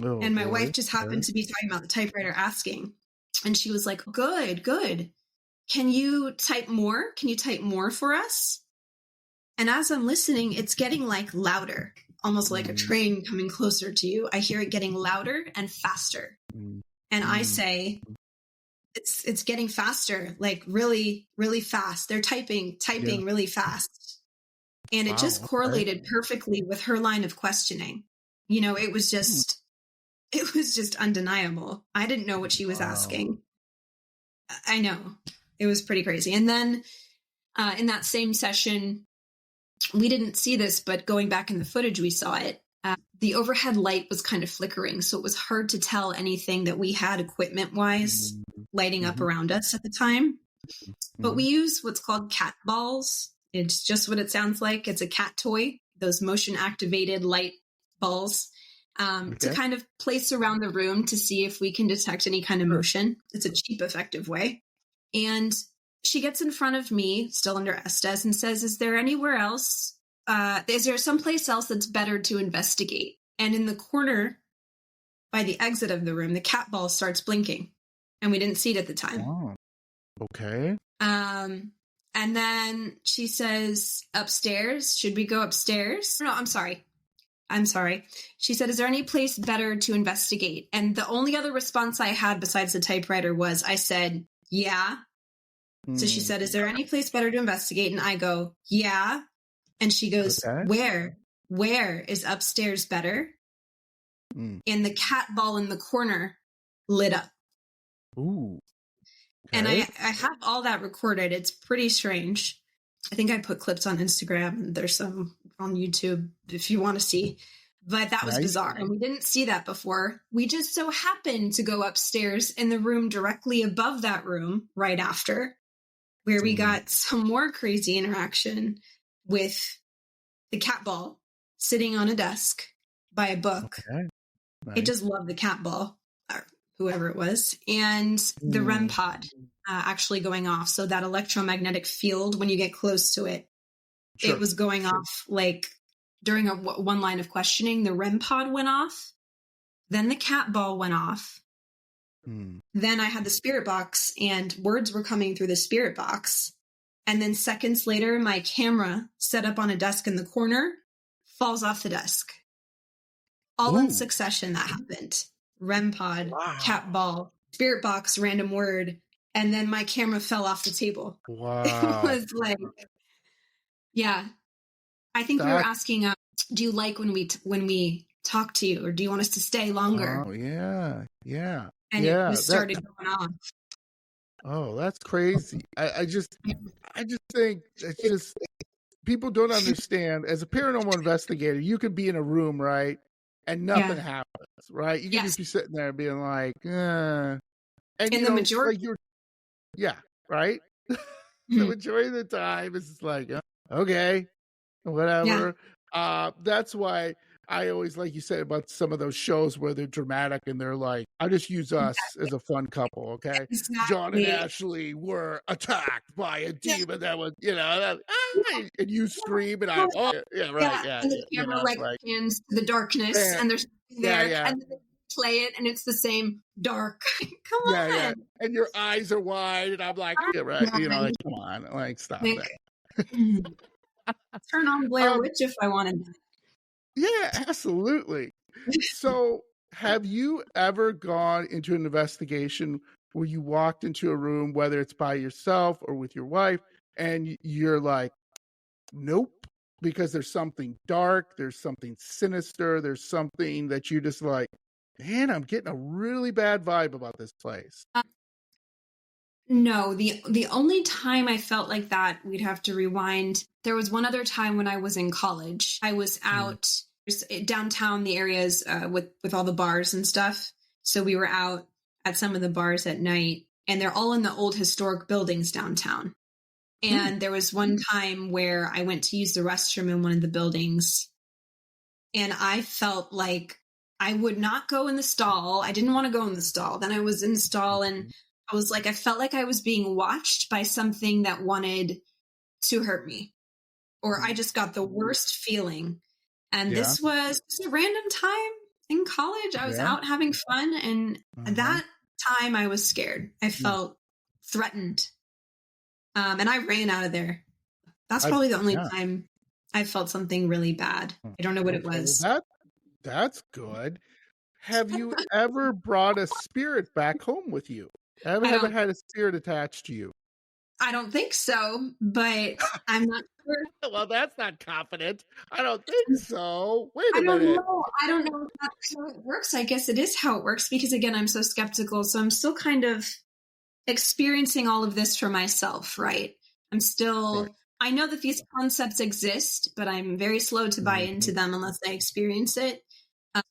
Oh, and my wife just happened to be talking about the typewriter asking. And she was like, good. Can you type more? Can you type more for us? And as I'm listening, it's getting like louder, almost like a train coming closer to you. I hear it getting louder and faster. And I say, it's getting faster, like really, really fast. They're typing really fast. And it just correlated perfectly with her line of questioning. It was just undeniable. I didn't know what she was asking. I know. It was pretty crazy. And then in that same session, we didn't see this, but going back in the footage, we saw it. The overhead light was kind of flickering, so it was hard to tell anything that we had equipment-wise lighting up around us at the time. But we use what's called cat balls. It's just what it sounds like. It's a cat toy, those motion-activated light balls, to kind of place around the room to see if we can detect any kind of motion. It's a cheap, effective way. And she gets in front of me, still under Estes, and says, is there anywhere else? Is there someplace else that's better to investigate? And in the corner by the exit of the room, the cat ball starts blinking. And we didn't see it at the time. Oh, okay. And then she says, upstairs? Should we go upstairs? No, I'm sorry. I'm sorry. She said, is there any place better to investigate? And the only other response I had besides the typewriter was I said, yeah. So she said, is there any place better to investigate? And I go, yeah. And she goes, where? Where is upstairs better? And the cat ball in the corner lit up. Ooh. Okay. And I have all that recorded. It's pretty strange. I think I put clips on Instagram. There's some on YouTube if you want to see. But that was bizarre. And we didn't see that before. We just so happened to go upstairs in the room directly above that room right after, where we got some more crazy interaction with the cat ball sitting on a desk by a book. Okay. I just love the cat ball, or whoever it was. And the REM pod actually going off. So that electromagnetic field, when you get close to it, it was going off like during one line of questioning, the REM pod went off. Then the cat ball went off. Then I had the spirit box and words were coming through the spirit box. And then seconds later, my camera set up on a desk in the corner falls off the desk. All in succession that happened. REM pod, cat ball, spirit box, random word. And then my camera fell off the table. Wow. It was like, yeah. I think we were asking, do you like when we talk to you, or do you want us to stay longer? Oh, yeah. Yeah. And it just started going off. Oh, that's crazy. I just think it's just people don't understand. As a paranormal investigator, you could be in a room, right? And nothing happens, right? You can just be sitting there being like, And in the majority. Like right? The majority of the time, it's just like, okay, whatever. Yeah. That's why I always, like you said about some of those shows where they're dramatic and they're like, I'll just use us as a fun couple, okay? Exactly. John and Ashlie were attacked by a demon that was, and you scream and and the camera pans to the darkness and there's something there, and then they play it and it's the same dark. Come on. Yeah. And your eyes are wide and I'm like, like, come on, like, stop that. Turn on Blair Witch if I wanted that. Yeah, absolutely. So have you ever gone into an investigation where you walked into a room, whether it's by yourself or with your wife, and you're like, nope, because there's something dark, there's something sinister, there's something that you just like, man, I'm getting a really bad vibe about this place? No, the only time I felt like that, we'd have to rewind. There was one other time when I was in college. I was out downtown, the areas with all the bars and stuff. So we were out at some of the bars at night, and they're all in the old historic buildings downtown. And there was one time where I went to use the restroom in one of the buildings, and I felt like I would not go in the stall. I didn't want to go in the stall. Then I was in the stall, and I was like, I felt like I was being watched by something that wanted to hurt me, or I just got the worst feeling. And this was a random time in college. I was out having fun, and that time I was scared. I felt threatened. And I ran out of there. That's probably the only time I felt something really bad. I don't know what it was. That's good. Have you ever brought a spirit back home with you? Ever had a spirit attached to you? I don't think so, but I'm not sure. Well, that's not confident. I don't think so. Wait a minute. I don't know if that's how it works. I guess it is how it works because, again, I'm so skeptical. So I'm still kind of experiencing all of this for myself, right? I'm still, I know that these concepts exist, but I'm very slow to buy into them unless I experience it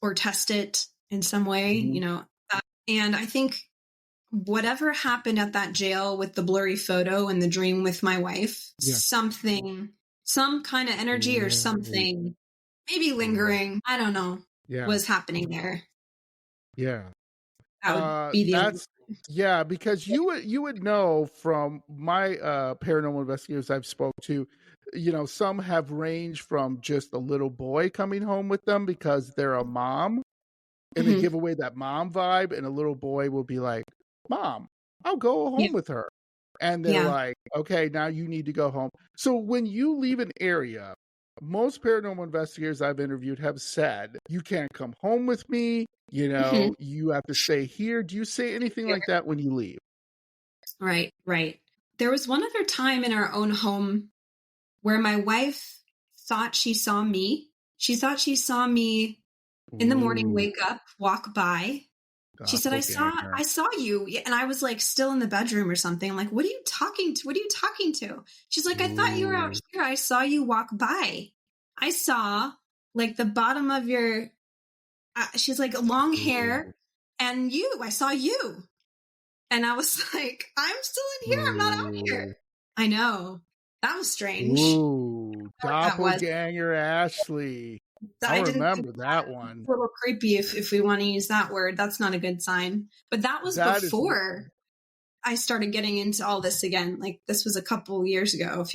or test it in some way, and I think whatever happened at that jail with the blurry photo and the dream with my wife, some kind of energy or something, maybe lingering, I don't know, was happening there. Yeah. That would be the because you would know from my paranormal investigators I've spoke to, some have ranged from just a little boy coming home with them because they're a mom and they give away that mom vibe, and a little boy will be like, Mom, I'll go home with her. And they're like, okay, now you need to go home. So when you leave an area, most paranormal investigators I've interviewed have said, you can't come home with me. You Mhm. know, you have to stay here. Do you say anything like that when you leave? Right, right. There was one other time in our own home where my wife thought she saw me. She thought she saw me in the morning, Ooh, wake up, walk by. She said, doppelganger. I saw you. Yeah, and I was like still in the bedroom or something. I'm like, what are you talking to? What are you talking to? She's like, I thought you were out Ooh, here. I saw you walk by. I saw like the bottom of your, she's like, long hair ooh, and I saw you. And I was like, I'm still in here. I'm not out here. ooh, I know. That was strange. ooh, What that was. doppelganger Ashlie. I I'll didn't think remember that one. a little creepy if we want to use that word. That's not a good sign. But that was That is, before I started getting into all this again. Like this was a few years ago.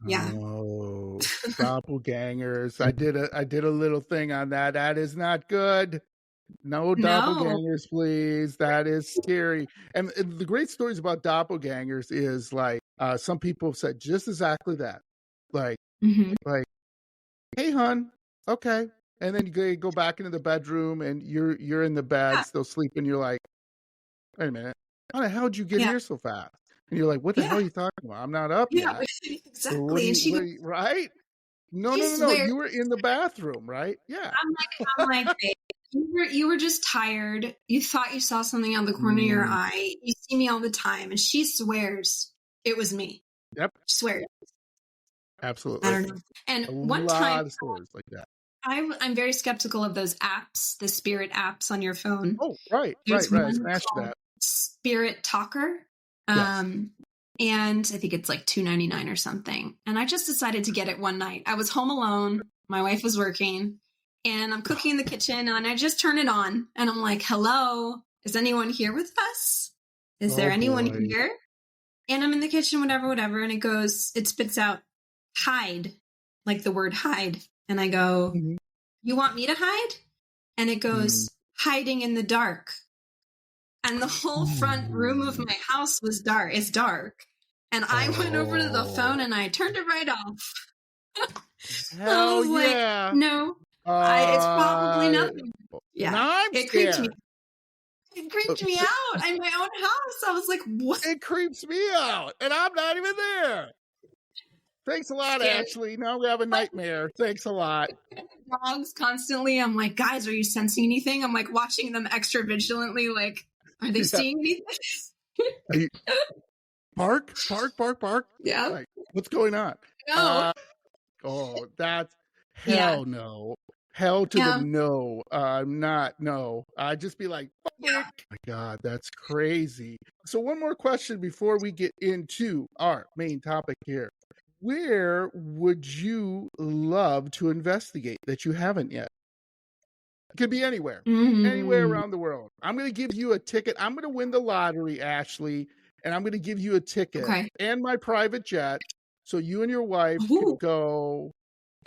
Yeah. oh, doppelgangers. I did a little thing on that. That is not good. No No. doppelgangers, please. That is scary. And the great stories about doppelgangers is like some people have said just exactly that. Like, Mm-hmm. like, hey, hun, okay. And then you go back into the bedroom and you're in the bed, Yeah. still sleeping. You're like, wait a minute, how the hell did you get Yeah. here so fast? And you're like, what the hell Yeah. are you talking about? I'm not up Yeah. yet. Exactly. And she goes, Right? No, she no, no, no. swears. You were in the bathroom, right? Yeah. I'm like, babe, you were just tired. You thought you saw something out the corner of your Mm, eye. You see me all the time. And she swears it was me. yep, She swears. I absolutely. don't know. And A one time lot of stories like that. I'm very skeptical of those apps, the spirit apps on your phone. Oh, right, There's right, right. I one smashed called that. Spirit Talker. Yes. And I think it's like $2.99 or something. And I just decided to get it one night. I was home alone. My wife was working and I'm cooking in the kitchen and I just turn it on and I'm like, hello, is anyone here with us? Is there Oh anyone boy. here? And I'm in the kitchen, whatever. And it spits out hide, like the word hide. And I go, Mhm. you want me to hide? And it Mm. goes, hiding in the dark. And the whole front room of Ooh. my house was dark. It's dark. And I went over to the phone Oh, and I turned it right off. I hell was like, yeah. no, it's probably nothing. Yeah. Now I'm It creeped me. scared. It creeped me out in my own house. I was like, what? It creeps me out, and I'm not even there. Thanks a lot, Scared. Ashley. Now we have a nightmare. Thanks a lot. Dogs constantly. I'm like, guys, are you sensing anything? I'm like watching them extra vigilantly. Like, are they Yeah. seeing anything? Are you, bark, bark, bark, bark. Yeah. Like, what's going on? No. Oh, that's Yeah. hell no. Hell to the Yeah. no. Not no. I'd just be like, Yeah. oh my God, that's crazy. So one more question before we get into our main topic here. Where would you love to investigate that you haven't yet? It could be anywhere. Anywhere Mm. around the world. I'm going to give you a ticket. I'm going to win the lottery, Ashley, and I'm going to give you a ticket Okay. and my private jet so you and your wife Ooh. could go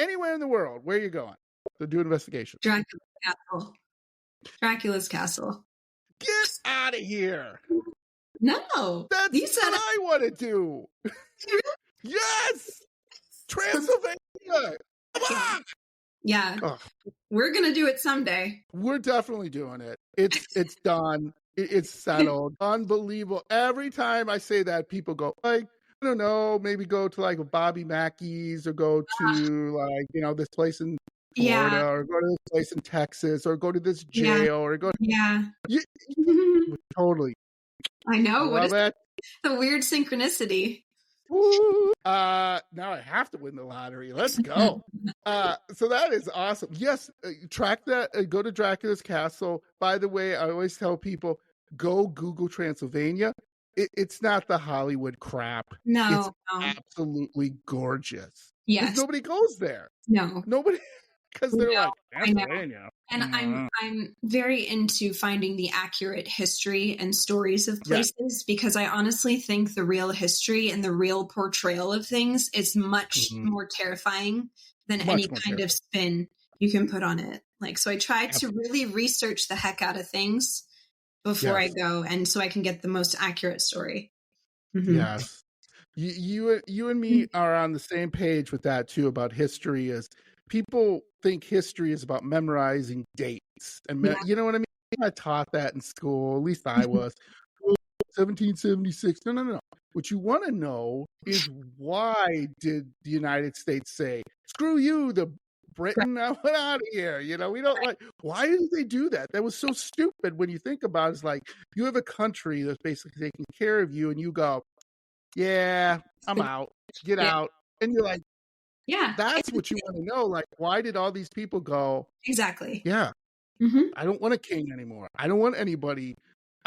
anywhere in the world. Where are you going to do an investigation? Dracula's Castle. Dracula's Castle. Get out of here. No. That's You said what I want to do. Yes. Transylvania. Come on. Yeah. Oh, We're going to do it someday. we're definitely doing it. It's done. It's settled. Unbelievable. Every time I say that, people go like, I don't know, maybe go to like a Bobby Mackey's or go to like, this place in Florida Yeah. or go to this place in Texas or go to this Yeah. jail or go. Yeah. You, totally. I know. What Love is it. the weird synchronicity? Woo. Now I have to win the lottery. Let's go. So that is awesome. Yes, track that. Go to Dracula's Castle. By the way, I always tell people go Google Transylvania. It's not the Hollywood crap. It's No. absolutely gorgeous. Because Yes. nobody goes there. No. Nobody, because they're No, like I know. Transylvania. And I'm very into finding the accurate history and stories of Yeah. places because I honestly think the real history and the real portrayal of things is much more terrifying than any more kind of spin you can put on it. Like, so I try to really research the heck out of things before I Yes. go, and so I can get the most accurate story. Yes. You and me are on the same page with that too about history. Is people think history is about memorizing dates and Yeah. you know what I mean? I taught that in school. At least I was. 1776. No. What you want to know is why did the United States say, "Screw you, the Britain, I went out of here." You know, we don't like. Why did they do that? That was so stupid. When you think about it, it's like you have a country that's basically taking care of you, and you go, "Yeah, I'm out. Get Yeah. out." And you're like, Yeah. that's what you want to know. Like, why did all these people go, Exactly. "Yeah, Mm-hmm. I don't want a king anymore. I don't want anybody.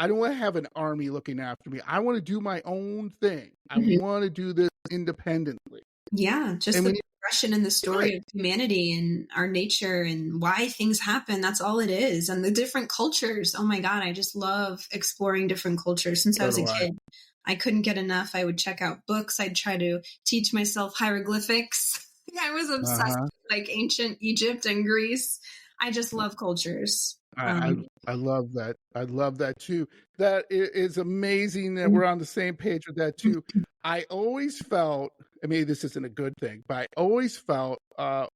I don't want to have an army looking after me. I want to do my own thing. I Mm-hmm. want to do this independently." Yeah, just And the when progression in the story of humanity and our nature and why things happen. That's all it is. And the different cultures. Oh my God, I just love exploring different cultures since I so was a do I. kid. I couldn't get enough. I would check out books. I'd try to teach myself hieroglyphics. I was obsessed with like ancient Egypt and Greece. I just love cultures. I love that. I love that too. That is amazing that we're on the same page with that too. I always felt, I mean, this isn't a good thing, but I always felt, I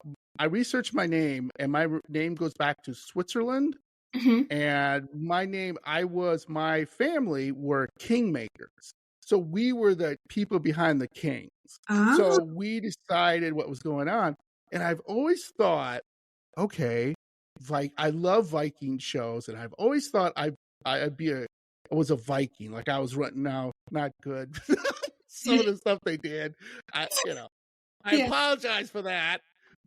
researched my name and my name goes back to Switzerland. Mm-hmm. And my family were kingmakers. So we were the people behind the kings. Oh, So we decided what was going on. And I've always thought, okay, like I love Viking shows, and I've always thought I was a Viking. Like I was running now, not good. Some of the stuff they did, I yeah. apologize for that.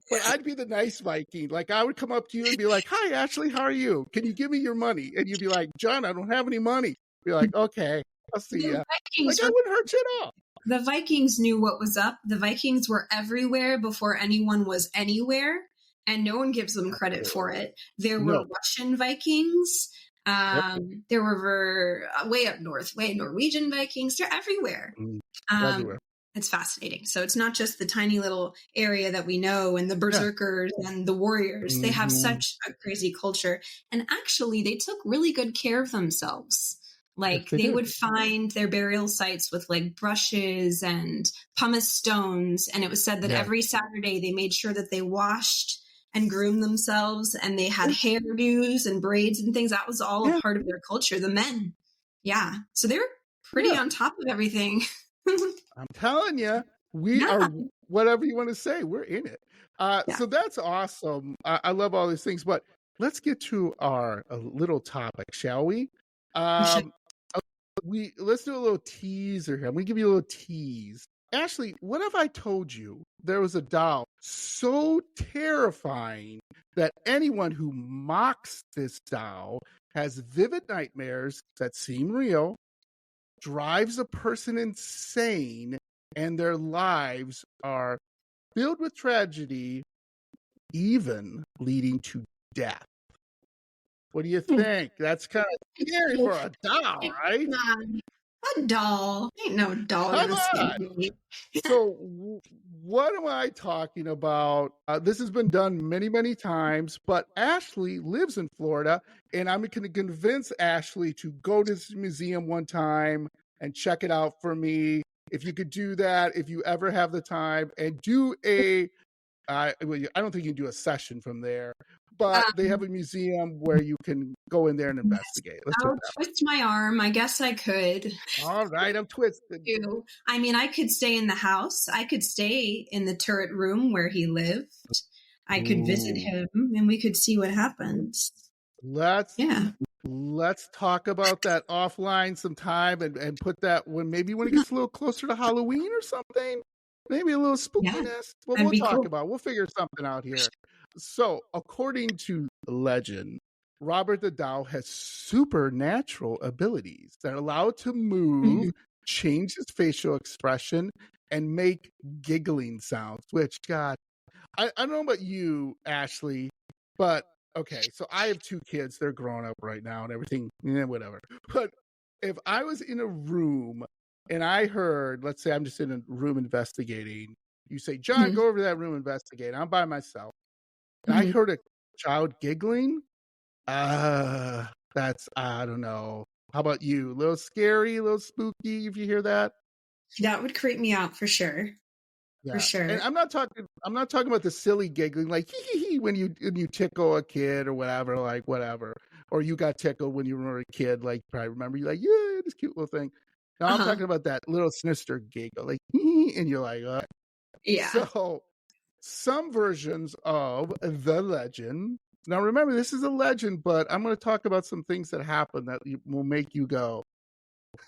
But I'd be the nice Viking. Like I would come up to you and be like, "Hi, Ashlie, how are you? Can you give me your money?" And you'd be like, "John, I don't have any money." Be like, "Okay, I'll see The ya." Vikings Like I were wouldn't hurt you at all. The Vikings knew what was up. The Vikings were everywhere before anyone was anywhere, and no one gives them credit for it. There were No. Russian Vikings. Yep. There were way up north, way Norwegian Vikings. They're everywhere. Everywhere. It's fascinating. So it's not just the tiny little area that we know and the Yeah. berserkers and the warriors. They have such a crazy culture. And actually, they took really good care of themselves. Like Yes, they did. would find their burial sites with like brushes and pumice stones. And it was said that every Saturday they made sure that they washed and groomed themselves and they had hairdos and braids and things. That was all a part of their culture, the men. Yeah. So they were pretty on top of everything. I'm telling you, we are whatever you want to say. We're in it. So that's awesome. I love all these things, but let's get to our little topic, shall we? Let's do a little teaser here. I'm gonna give you a little tease. Ashlie, what if I told you there was a doll so terrifying that anyone who mocks this doll has vivid nightmares that seem real, drives a person insane, and their lives are filled with tragedy, even leading to death? What do you think? That's kind of scary for a doll, right? A doll. Ain't no doll gonna save me. So what am I talking about? This has been done many, many times, but Ashlie lives in Florida, and I'm going to convince Ashlie to go to this museum one time and check it out for me. If you could do that, if you ever have the time, and do I don't think you can do a session from there, but they have a museum where you can go in there and investigate. Let's I'll twist my arm. I guess I could. All right, I'm twisted. I mean, I could stay in the house. I could stay in the turret room where he lived. I could visit him, and we could see what happens. Let's talk about that offline sometime and put that when maybe when it gets a little closer to Halloween or something. Maybe a little spookiness. Well, we'll talk about. We'll figure something out here. So, according to legend, Robert the Doll has supernatural abilities that allow it to move, change his facial expression, and make giggling sounds. Which, God, I don't know about you, Ashlie, but okay. So I have 2 kids. They're growing up right now and everything. Whatever. But if I was in a room and I heard, let's say I'm just in a room investigating, you say, "John, go over to that room investigate." I'm by myself. And I heard a child giggling. That's, I don't know. How about you? A little scary, a little spooky if you hear that? That would creep me out for sure. Yeah. For sure. And I'm not talking about the silly giggling like hee hee hee when you tickle a kid or whatever, like whatever. Or you got tickled when you were a kid, like probably remember you like, yeah, this cute little thing. No, I'm talking about that little sinister giggle, like hee hee, and you're like, yeah. So some versions of the legend. Now remember, this is a legend, but I'm going to talk about some things that happen that will make you go,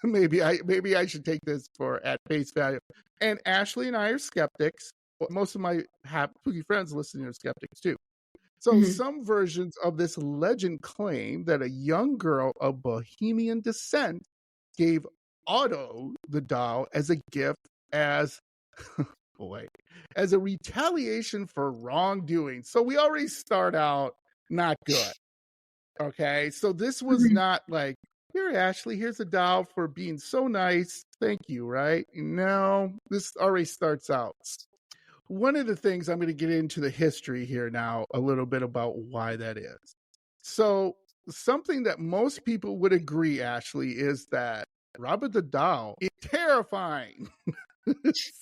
maybe I should take this for at face value. And Ashlie and I are skeptics. Most of my spooky friends listening are skeptics too. So some versions of this legend claim that a young girl of Bohemian descent gave Otto the doll as a gift as as a retaliation for wrongdoing. So we already start out not good. Okay, so this was not like, here, Ashlie, here's a doll for being so nice. Thank you, right? No, this already starts out. One of the things I'm going to get into the history here now, a little bit about why that is. So, something that most people would agree, Ashlie, is that Robert the doll is terrifying.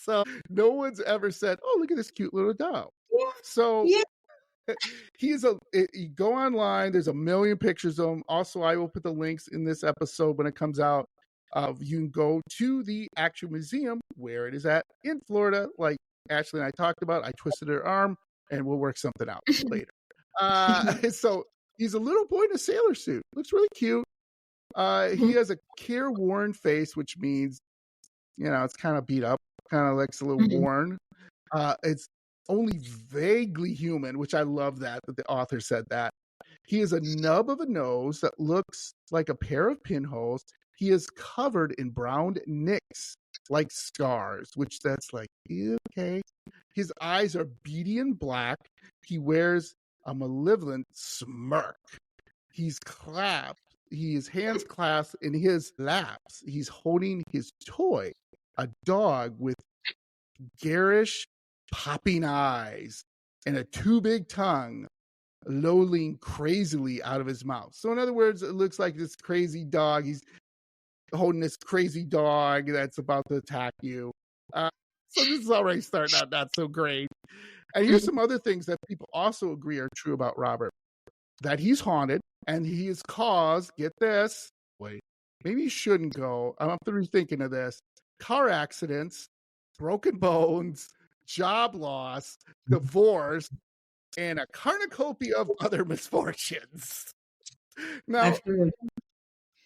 So, no one's ever said, oh, look at this cute little doll. Yeah. So, yeah. You go online, there's a million pictures of him. Also, I will put the links in this episode when it comes out. You can go to the actual museum where it is at in Florida, like Ashlie and I talked about. I twisted her arm, and we'll work something out later. So he's a little boy in a sailor suit. Looks really cute. He has a careworn face, which means, it's kind of beat up, kind of looks a little worn. It's only vaguely human, which I love that the author said that. He has a nub of a nose that looks like a pair of pinholes. He is covered in brown nicks, like scars, which that's like, okay. His eyes are beady and black. He wears a malevolent smirk. He's hands clasped in his laps. He's holding his toy, a dog with garish, popping eyes and a too big tongue lolling crazily out of his mouth. So in other words, it looks like this crazy dog. He's holding this crazy dog that's about to attack you. So this is already starting out not so great. And here's some other things that people also agree are true about Robert. That he's haunted and he has caused, get this, wait, maybe you shouldn't go. I'm rethinking of this. Car accidents, broken bones, job loss, divorce, and a cornucopia of other misfortunes. Now,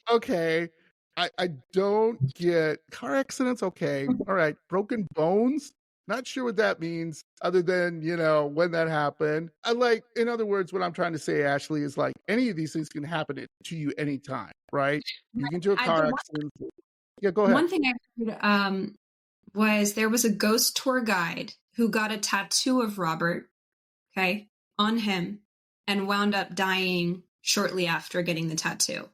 okay, I don't get car accidents. Okay, all right, broken bones. Not sure what that means, other than when that happened. In other words, what I'm trying to say, Ashlie, is like any of these things can happen to you anytime, right? You can do a car accident. Yeah, go ahead. One thing I heard was there was a ghost tour guide who got a tattoo of Robert, on him, and wound up dying shortly after getting the tattoo.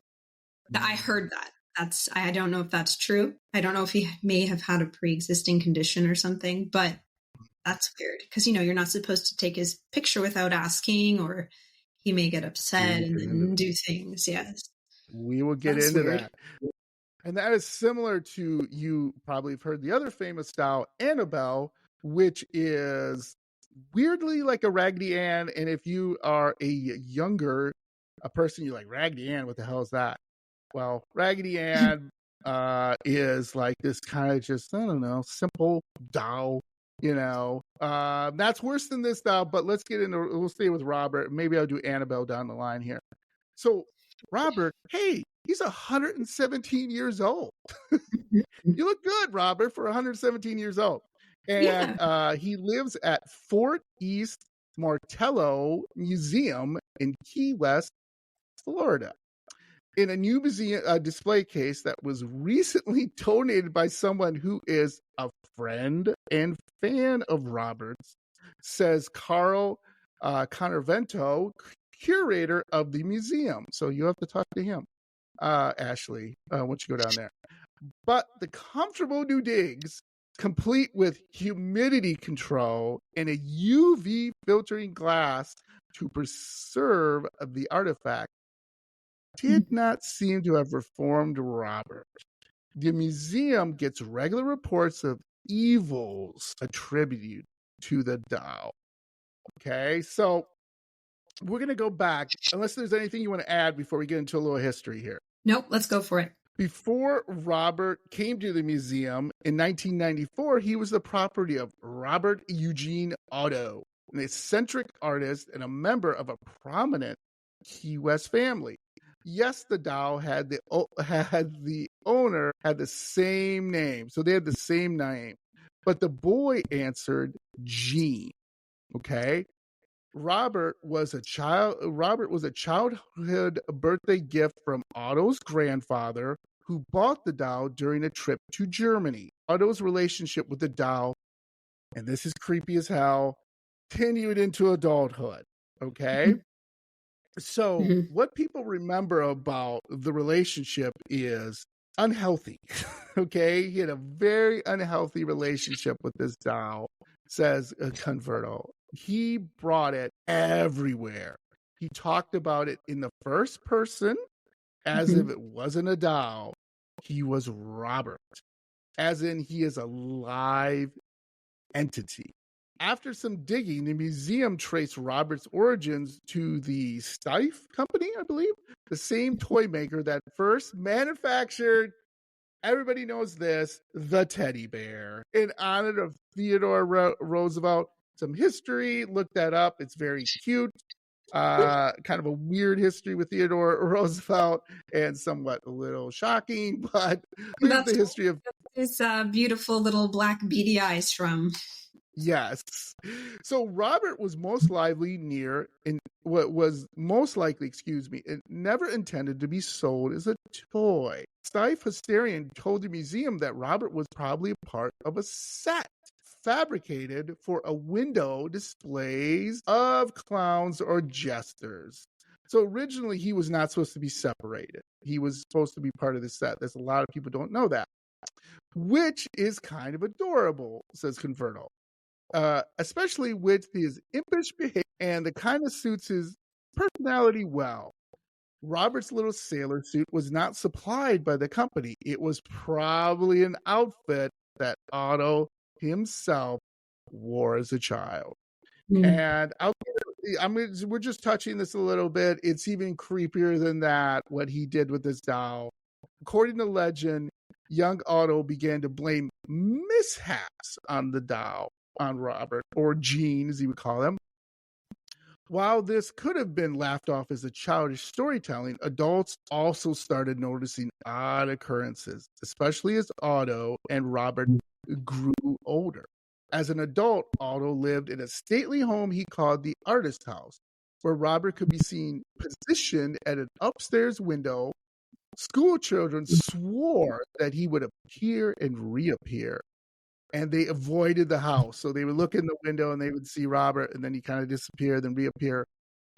I heard that. I don't know if that's true. I don't know if he may have had a pre-existing condition or something, but that's weird because, you're not supposed to take his picture without asking, or he may get upset and do things. Yes. We will get into that. And that is similar to, you probably have heard the other famous doll, Annabelle, which is weirdly like a Raggedy Ann. And if you are a person, you're like, Raggedy Ann, what the hell is that? Well, Raggedy Ann is like this kind of just, I don't know, simple doll, That's worse than this doll, but we'll stay with Robert. Maybe I'll do Annabelle down the line here. So Robert, hey, he's 117 years old. You look good, Robert, for 117 years old. And he lives at Fort East Martello Museum in Key West, Florida. In a new museum display case that was recently donated by someone who is a friend and fan of Robert's, says Carl Connervento, curator of the museum. So you have to talk to him, Ashlie, once you go down there. But the comfortable new digs, complete with humidity control and a UV filtering glass to preserve the artifact, did not seem to have reformed Robert. The museum gets regular reports of evils attributed to the doll. Okay, so we're going to go back, unless there's anything you want to add before we get into a little history here. Nope, let's go for it. Before Robert came to the museum in 1994, he was the property of Robert Eugene Otto, an eccentric artist and a member of a prominent Key West family. Yes, the doll had the owner had the same name, so they had the same name, but the boy answered Gene. Okay, Robert was a childhood birthday gift from Otto's grandfather, who bought the doll during a trip to Germany. Otto's relationship with the doll, and this is creepy as hell, continued into adulthood. Okay. Mm-hmm. So what people remember about the relationship is unhealthy. Okay. He had a very unhealthy relationship with this doll, says Converto. He brought it everywhere. He talked about it in the first person as if it wasn't a doll. He was Robert, as in he is a live entity. After some digging, the museum traced Robert's origins to the Stief Company, I believe, the same toy maker that first manufactured, everybody knows this, the teddy bear, in honor of Theodore Roosevelt. Some history, look that up. It's very cute. Kind of a weird history with Theodore Roosevelt and somewhat a little shocking, but here's the history of his beautiful little black beady eyes from. Yes. So Robert was most likely it never intended to be sold as a toy. Stief historian told the museum that Robert was probably a part of a set fabricated for a window displays of clowns or jesters. So originally he was not supposed to be separated. He was supposed to be part of the set. There's a lot of people don't know that, which is kind of adorable, says Converto. Especially with his impish behavior, and the kind of suits his personality well. Robert's little sailor suit was not supplied by the company. It was probably an outfit that Otto himself wore as a child. And we're just touching this a little bit. It's even creepier than that, what he did with this doll. According to legend, young Otto began to blame mishaps on the doll, on Robert, or Gene, as he would call him. While this could have been laughed off as a childish storytelling, adults also started noticing odd occurrences, especially as Otto and Robert grew older. As an adult, Otto lived in a stately home he called the Artist House, where Robert could be seen positioned at an upstairs window. School children swore that he would appear and reappear, and they avoided the house. So they would look in the window and they would see Robert, and then he kind of disappear, then reappear.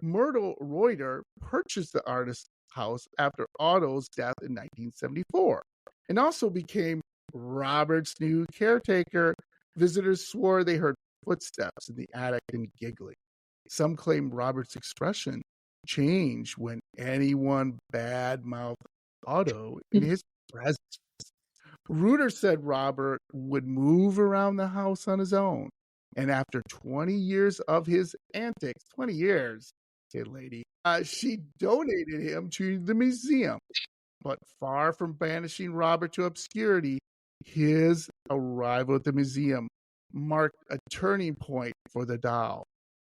Myrtle Reuter purchased the Artist House after Otto's death in 1974 and also became Robert's new caretaker. Visitors swore they heard footsteps in the attic and giggling. Some claim Robert's expression changed when anyone badmouthed Otto in his presence. Reuter said Robert would move around the house on his own. And after 20 years of his antics, 20 years, kid lady, she donated him to the museum. But far from banishing Robert to obscurity, his arrival at the museum marked a turning point for the doll.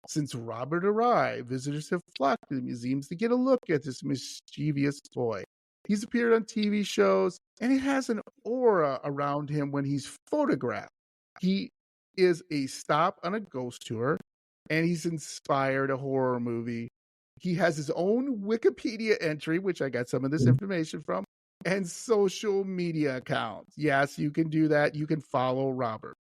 Since Robert arrived, visitors have flocked to the museums to get a look at this mischievous toy. He's appeared on TV shows, and he has an aura around him when he's photographed. He is a stop on a ghost tour, and he's inspired a horror movie. He has his own Wikipedia entry, which I got some of this information from, and social media accounts. Yes, you can do that. You can follow Robert.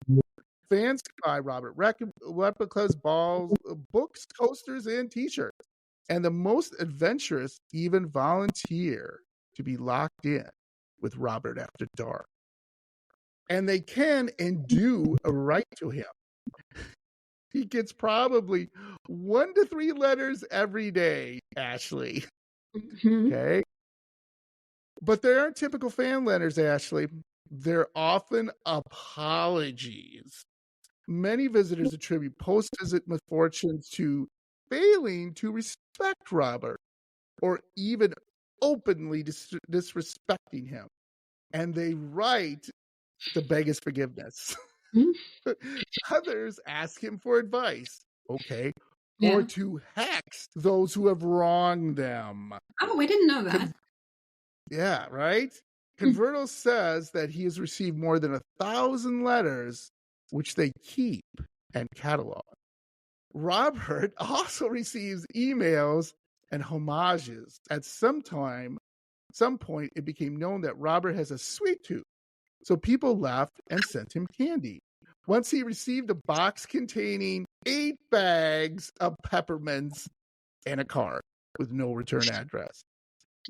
Fans can buy Robert replicas, balls, books, coasters, and t-shirts. And the most adventurous even volunteer to be locked in with Robert after dark. And they can and do write to him. He gets probably 1 to 3 letters every day, Ashlie. Okay. But they aren't typical fan letters, Ashlie. They're often apologies. Many visitors attribute post-visit misfortunes to failing to respect Robert or even openly disrespecting him. And they write to beg his forgiveness. Others ask him for advice, okay, or to hex those who have wronged them. Oh, I didn't know that. Yeah, right? Converto says that he has received more than 1,000 letters, which they keep and catalog. Robert also receives emails and homages. At some point, it became known that Robert has a sweet tooth, so people left and sent him candy. Once he received a box containing 8 bags of peppermints and a card with no return address.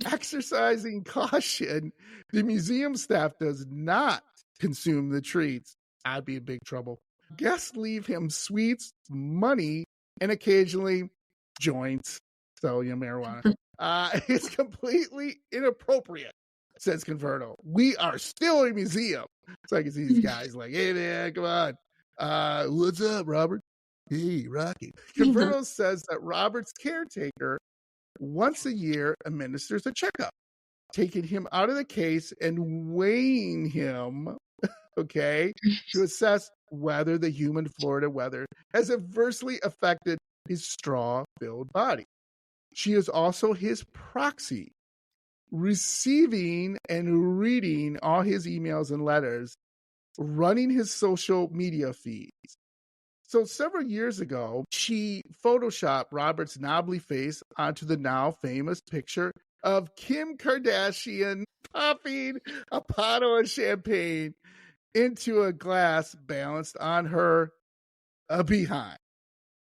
Exercising caution, the museum staff does not consume the treats. I'd be in big trouble. Guests leave him sweets, money, and occasionally joints. So, marijuana. It's completely inappropriate, says Converto. We are still a museum. So I can see these guys like, hey, man, come on. What's up, Robert? Hey, Rocky. Converto says that Robert's caretaker once a year administers a checkup, taking him out of the case and weighing him, okay, to assess whether the humid Florida weather has adversely affected his straw-filled body. She is also his proxy, receiving and reading all his emails and letters, running his social media feeds. So several years ago, she photoshopped Robert's knobbly face onto the now famous picture of Kim Kardashian popping a bottle of champagne into a glass balanced on her behind.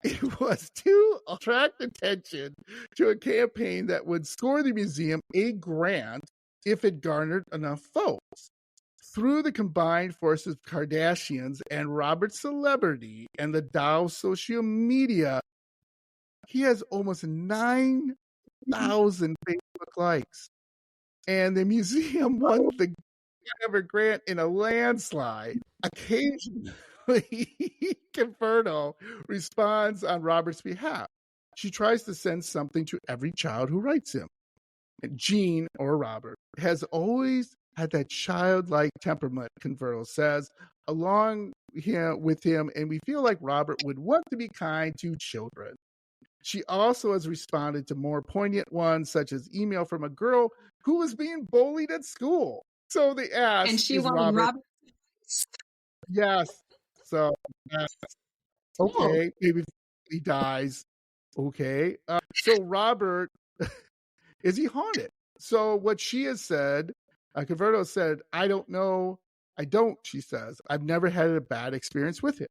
It was to attract attention to a campaign that would score the museum a grant if it garnered enough votes. Through the combined forces of Kardashians and Robert's celebrity and the Dow's social media, he has almost 9,000 Facebook likes. And the museum won the ever grant in a landslide. Occasionally, Converto responds on Robert's behalf. She tries to send something to every child who writes him. And Jean, or Robert, has always had that childlike temperament, Converto says, along with him, and we feel like Robert would want to be kind to children. She also has responded to more poignant ones, such as email from a girl who was being bullied at school. So they asked, and she is wanted Robert. Yes. So, okay, maybe he dies. Okay. So Robert, is he haunted? So what she has said, Converto said, I don't know. I don't, she says. I've never had a bad experience with him.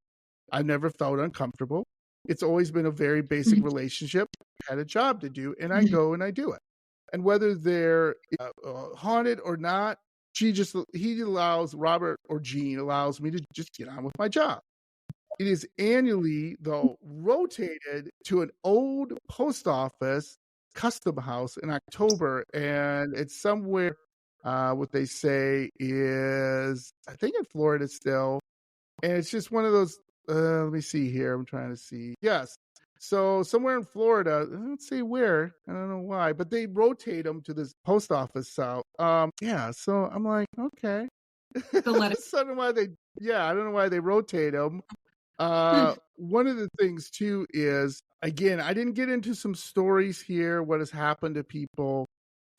I've never felt uncomfortable. It's always been a very basic relationship. I had a job to do, and I go and I do it. And whether they're haunted or not, he allows, Robert or Jean allows me to just get on with my job. It is annually, though, rotated to an old post office custom house in October, and it's somewhere, what they say is, I think in Florida still, and it's just one of those, let me see here, I'm trying to see, yes, so somewhere in Florida, I don't say where, I don't know why, but they rotate them to this post office so so I'm like, okay. So I don't know why they rotate them. One of the things too is, again, I didn't get into some stories here, what has happened to people,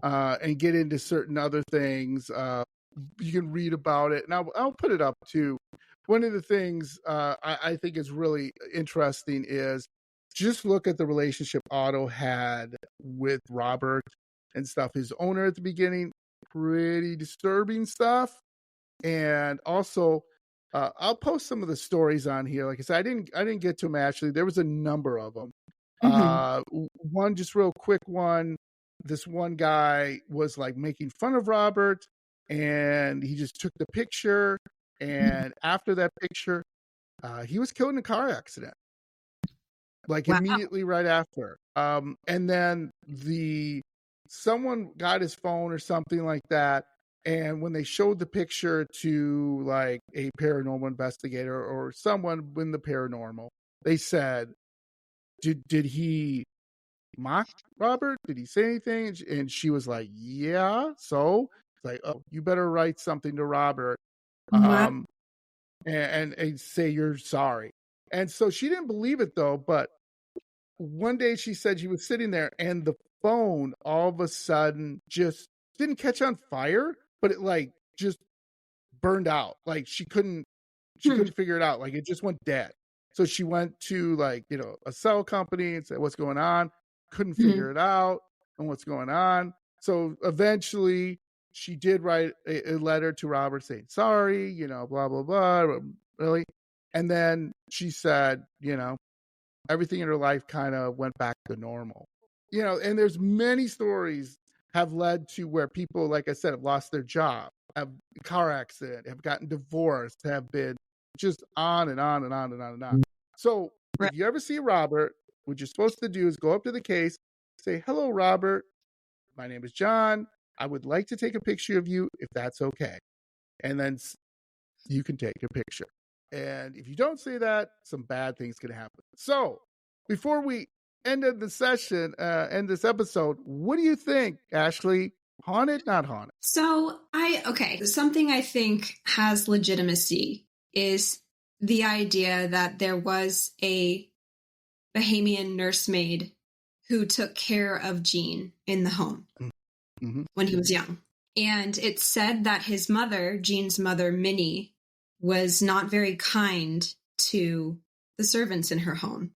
and get into certain other things. You can read about it, and I'll put it up too. One of the things I think is really interesting is just look at the relationship Otto had with Robert and stuff. His owner at the beginning, pretty disturbing stuff, and also. I'll post some of the stories on here. Like I said, I didn't get to them actually. There was a number of them. One just real quick one. This one guy was like making fun of Robert, and he just took the picture. And after that picture, he was killed in a car accident, like immediately right after. And then the someone got his phone or something like that. And when they showed the picture to like a paranormal investigator or someone in the paranormal, they said, did he mock Robert? Did he say anything? And she was like, yeah. So it's like, oh, you better write something to Robert, Wow. and say you're sorry. And so she didn't believe it though. But one day she said she was sitting there and the phone all of a sudden just didn't catch on fire, but it like just burned out. Like she couldn't figure it out. Like it just went dead. So she went to like, a cell company and said, what's going on? Couldn't figure it out and what's going on. So eventually she did write a letter to Robert saying, sorry, blah, blah, blah, really. And then she said, everything in her life kind of went back to normal. And there's many stories have led to where people, like I said, have lost their job, have a car accident, have gotten divorced, have been just on and on and on and on and on. So if you ever see Robert, what you're supposed to do is go up to the case, say, hello, Robert. My name is John. I would like to take a picture of you if that's okay. And then you can take a picture. And if you don't say that, some bad things can happen. So before we end the session, end this episode, what do you think, Ashlie? Haunted, not haunted? So something I think has legitimacy is the idea that there was a Bahamian nursemaid who took care of Gene in the home when he was young. And it's said that his mother, Gene's mother, Minnie, was not very kind to the servants in her home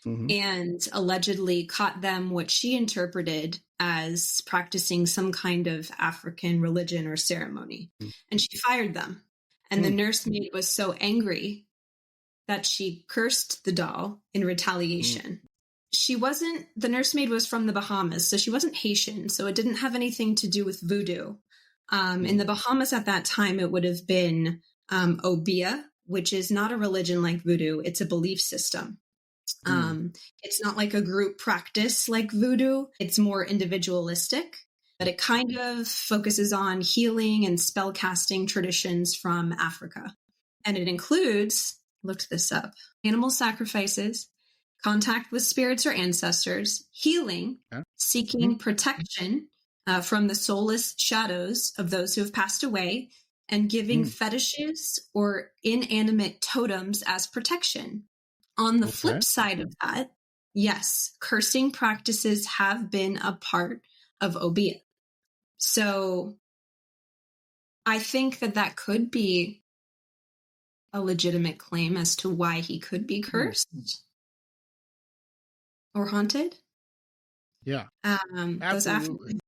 and allegedly caught them what she interpreted as practicing some kind of African religion or ceremony. And she fired them. And the nursemaid was so angry that she cursed the doll in retaliation. The nursemaid was from the Bahamas, so she wasn't Haitian, so it didn't have anything to do with voodoo. In the Bahamas at that time, it would have been Obia, which is not a religion like voodoo. It's a belief system. It's not like a group practice like voodoo. It's more individualistic, but it kind of focuses on healing and spell casting traditions from Africa. And it includes, looked this up, animal sacrifices, contact with spirits or ancestors, healing, seeking protection from the soulless shadows of those who have passed away, and giving fetishes or inanimate totems as protection. On the flip side of that, yes, cursing practices have been a part of Obia. So I think that could be a legitimate claim as to why he could be cursed or haunted. Yeah. Those African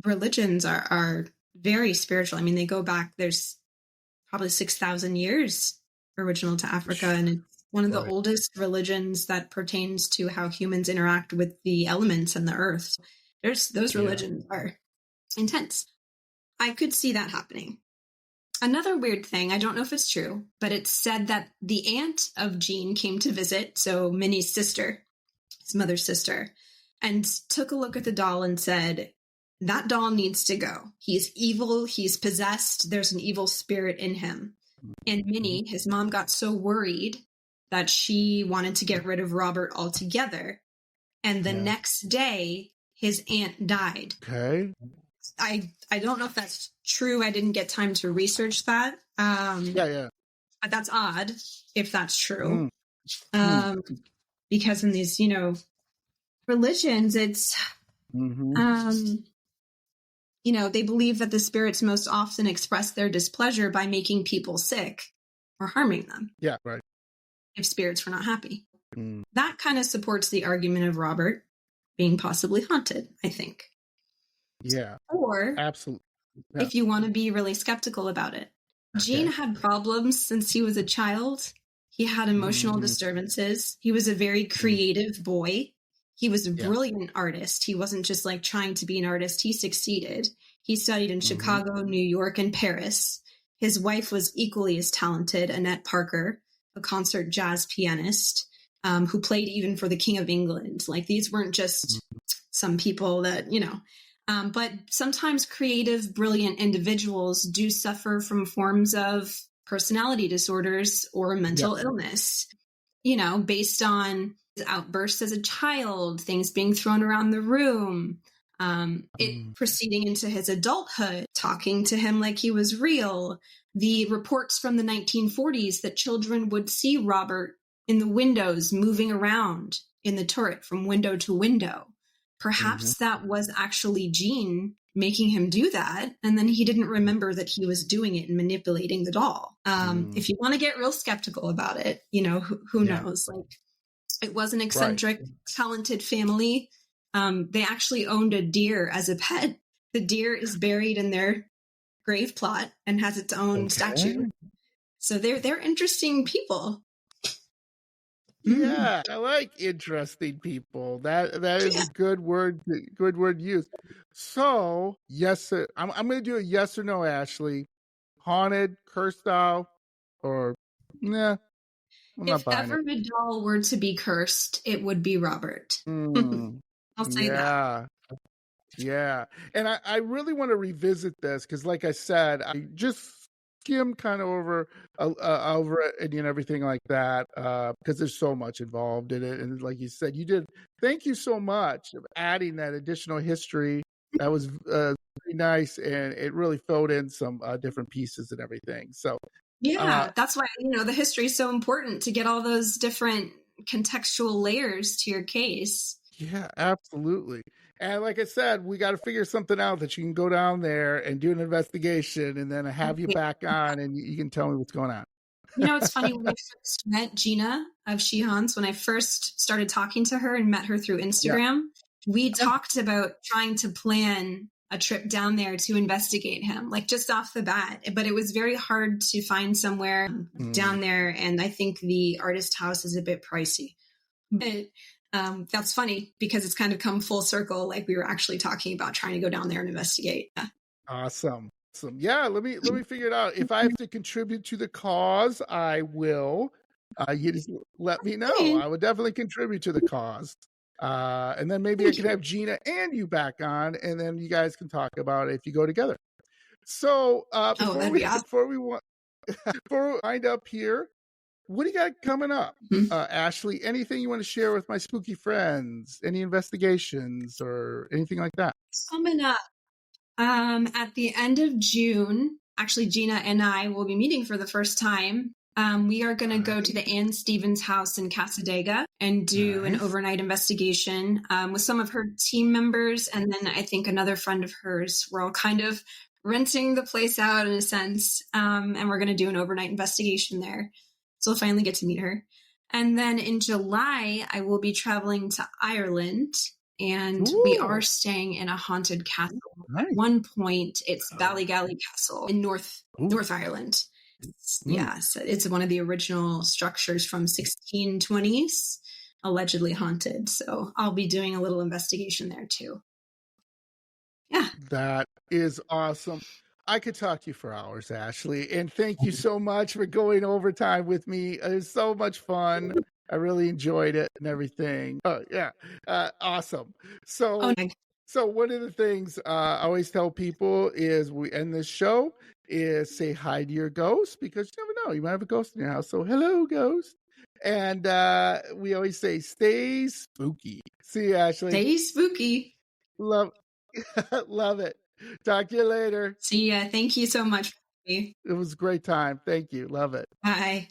religions are very spiritual. I mean, they go back, there's probably 6,000 years original to Africa, and it's one of the oldest religions that pertains to how humans interact with the elements and the earth. Those religions are intense. I could see that happening. Another weird thing, I don't know if it's true, but it's said that the aunt of Gene came to visit, so Minnie's sister, his mother's sister, and took a look at the doll and said, that doll needs to go. He's evil. He's possessed. There's an evil spirit in him. And Minnie, his mom, got so worried that she wanted to get rid of Robert altogether. And the next day, his aunt died. Okay. I don't know if that's true. I didn't get time to research that. But that's odd if that's true. Because in these, religions, it's, they believe that the spirits most often express their displeasure by making people sick or harming them. Yeah, right. If spirits were not happy. That kind of supports the argument of Robert being possibly haunted, I think. Yeah. Or, absolutely. Yeah. If you want to be really skeptical about it, Gene had problems since he was a child. He had emotional disturbances. He was a very creative boy. He was a brilliant artist. He wasn't just like trying to be an artist. He succeeded. He studied in Chicago, New York, and Paris. His wife was equally as talented, Annette Parker, a concert jazz pianist who played even for the King of England. Like, these weren't just some people that, But sometimes creative, brilliant individuals do suffer from forms of personality disorders or mental illness, based on outbursts as a child, things being thrown around the room, it proceeding into his adulthood, talking to him like he was real. The reports from the 1940s that children would see Robert in the windows moving around in the turret from window to window. Perhaps that was actually Gene making him do that, and then he didn't remember that he was doing it and manipulating the doll. If you want to get real skeptical about it, who knows? Like, it was an eccentric, talented family. They actually owned a deer as a pet. The deer is buried in their grave plot and has its own statue. So they're interesting people. Yeah, I like interesting people. That is a good word used. So, yes, I'm going to do a yes or no, Ashlie. Haunted, cursed doll, or nah, I'm not If buying ever it. a doll were to be cursed, it would be Robert. I'll say that. Yeah. And I really want to revisit this because, like I said, I just skimmed kind of over it and everything like that because there's so much involved in it. And like you said, you did. Thank you so much for adding that additional history. That was very nice, and it really filled in some different pieces and everything. So yeah, that's why the history is so important, to get all those different contextual layers to your case. Yeah, absolutely. And like I said, we got to figure something out that you can go down there and do an investigation, and then have you back on, and you can tell me what's going on. It's funny, when I first met Gina of Shihans, when I first started talking to her and met her through Instagram, we talked about trying to plan a trip down there to investigate him, like just off the bat. But it was very hard to find somewhere down there, and I think the artist house is a bit pricey. But that's funny because it's kind of come full circle. Like, we were actually talking about trying to go down there and investigate. Awesome. Yeah, let me figure it out. If I have to contribute to the cause, I will. You just let me know. I would definitely contribute to the cause. And then maybe I can have Gina and you back on, and then you guys can talk about it if you go together. So before we wind up here, what do you got coming up? Ashlie, anything you want to share with my spooky friends? Any investigations or anything like that? Coming up at the end of June, actually, Gina and I will be meeting for the first time. We are going to go to the Ann Stevens house in Casadega and do an overnight investigation with some of her team members. And then I think another friend of hers. We're all kind of renting the place out in a sense. And we're going to do an overnight investigation there. So we'll finally get to meet her. And then in July, I will be traveling to Ireland, and we are staying in a haunted castle. At one point, it's Ballygally Castle in North Ireland. Yeah, so it's one of the original structures from 1620s, allegedly haunted. So I'll be doing a little investigation there too. Yeah. That is awesome. I could talk to you for hours, Ashlie, and thank you so much for going overtime with me. It was so much fun. I really enjoyed it and everything. Oh, yeah. Awesome. So one of the things I always tell people is we end this show is say hi to your ghost, because you never know. You might have a ghost in your house. So hello, ghost. And we always say stay spooky. See you, Ashlie. Stay spooky. Love it. Talk to you later. See ya. Thank you so much. It was a great time. Thank you. Love it. Bye.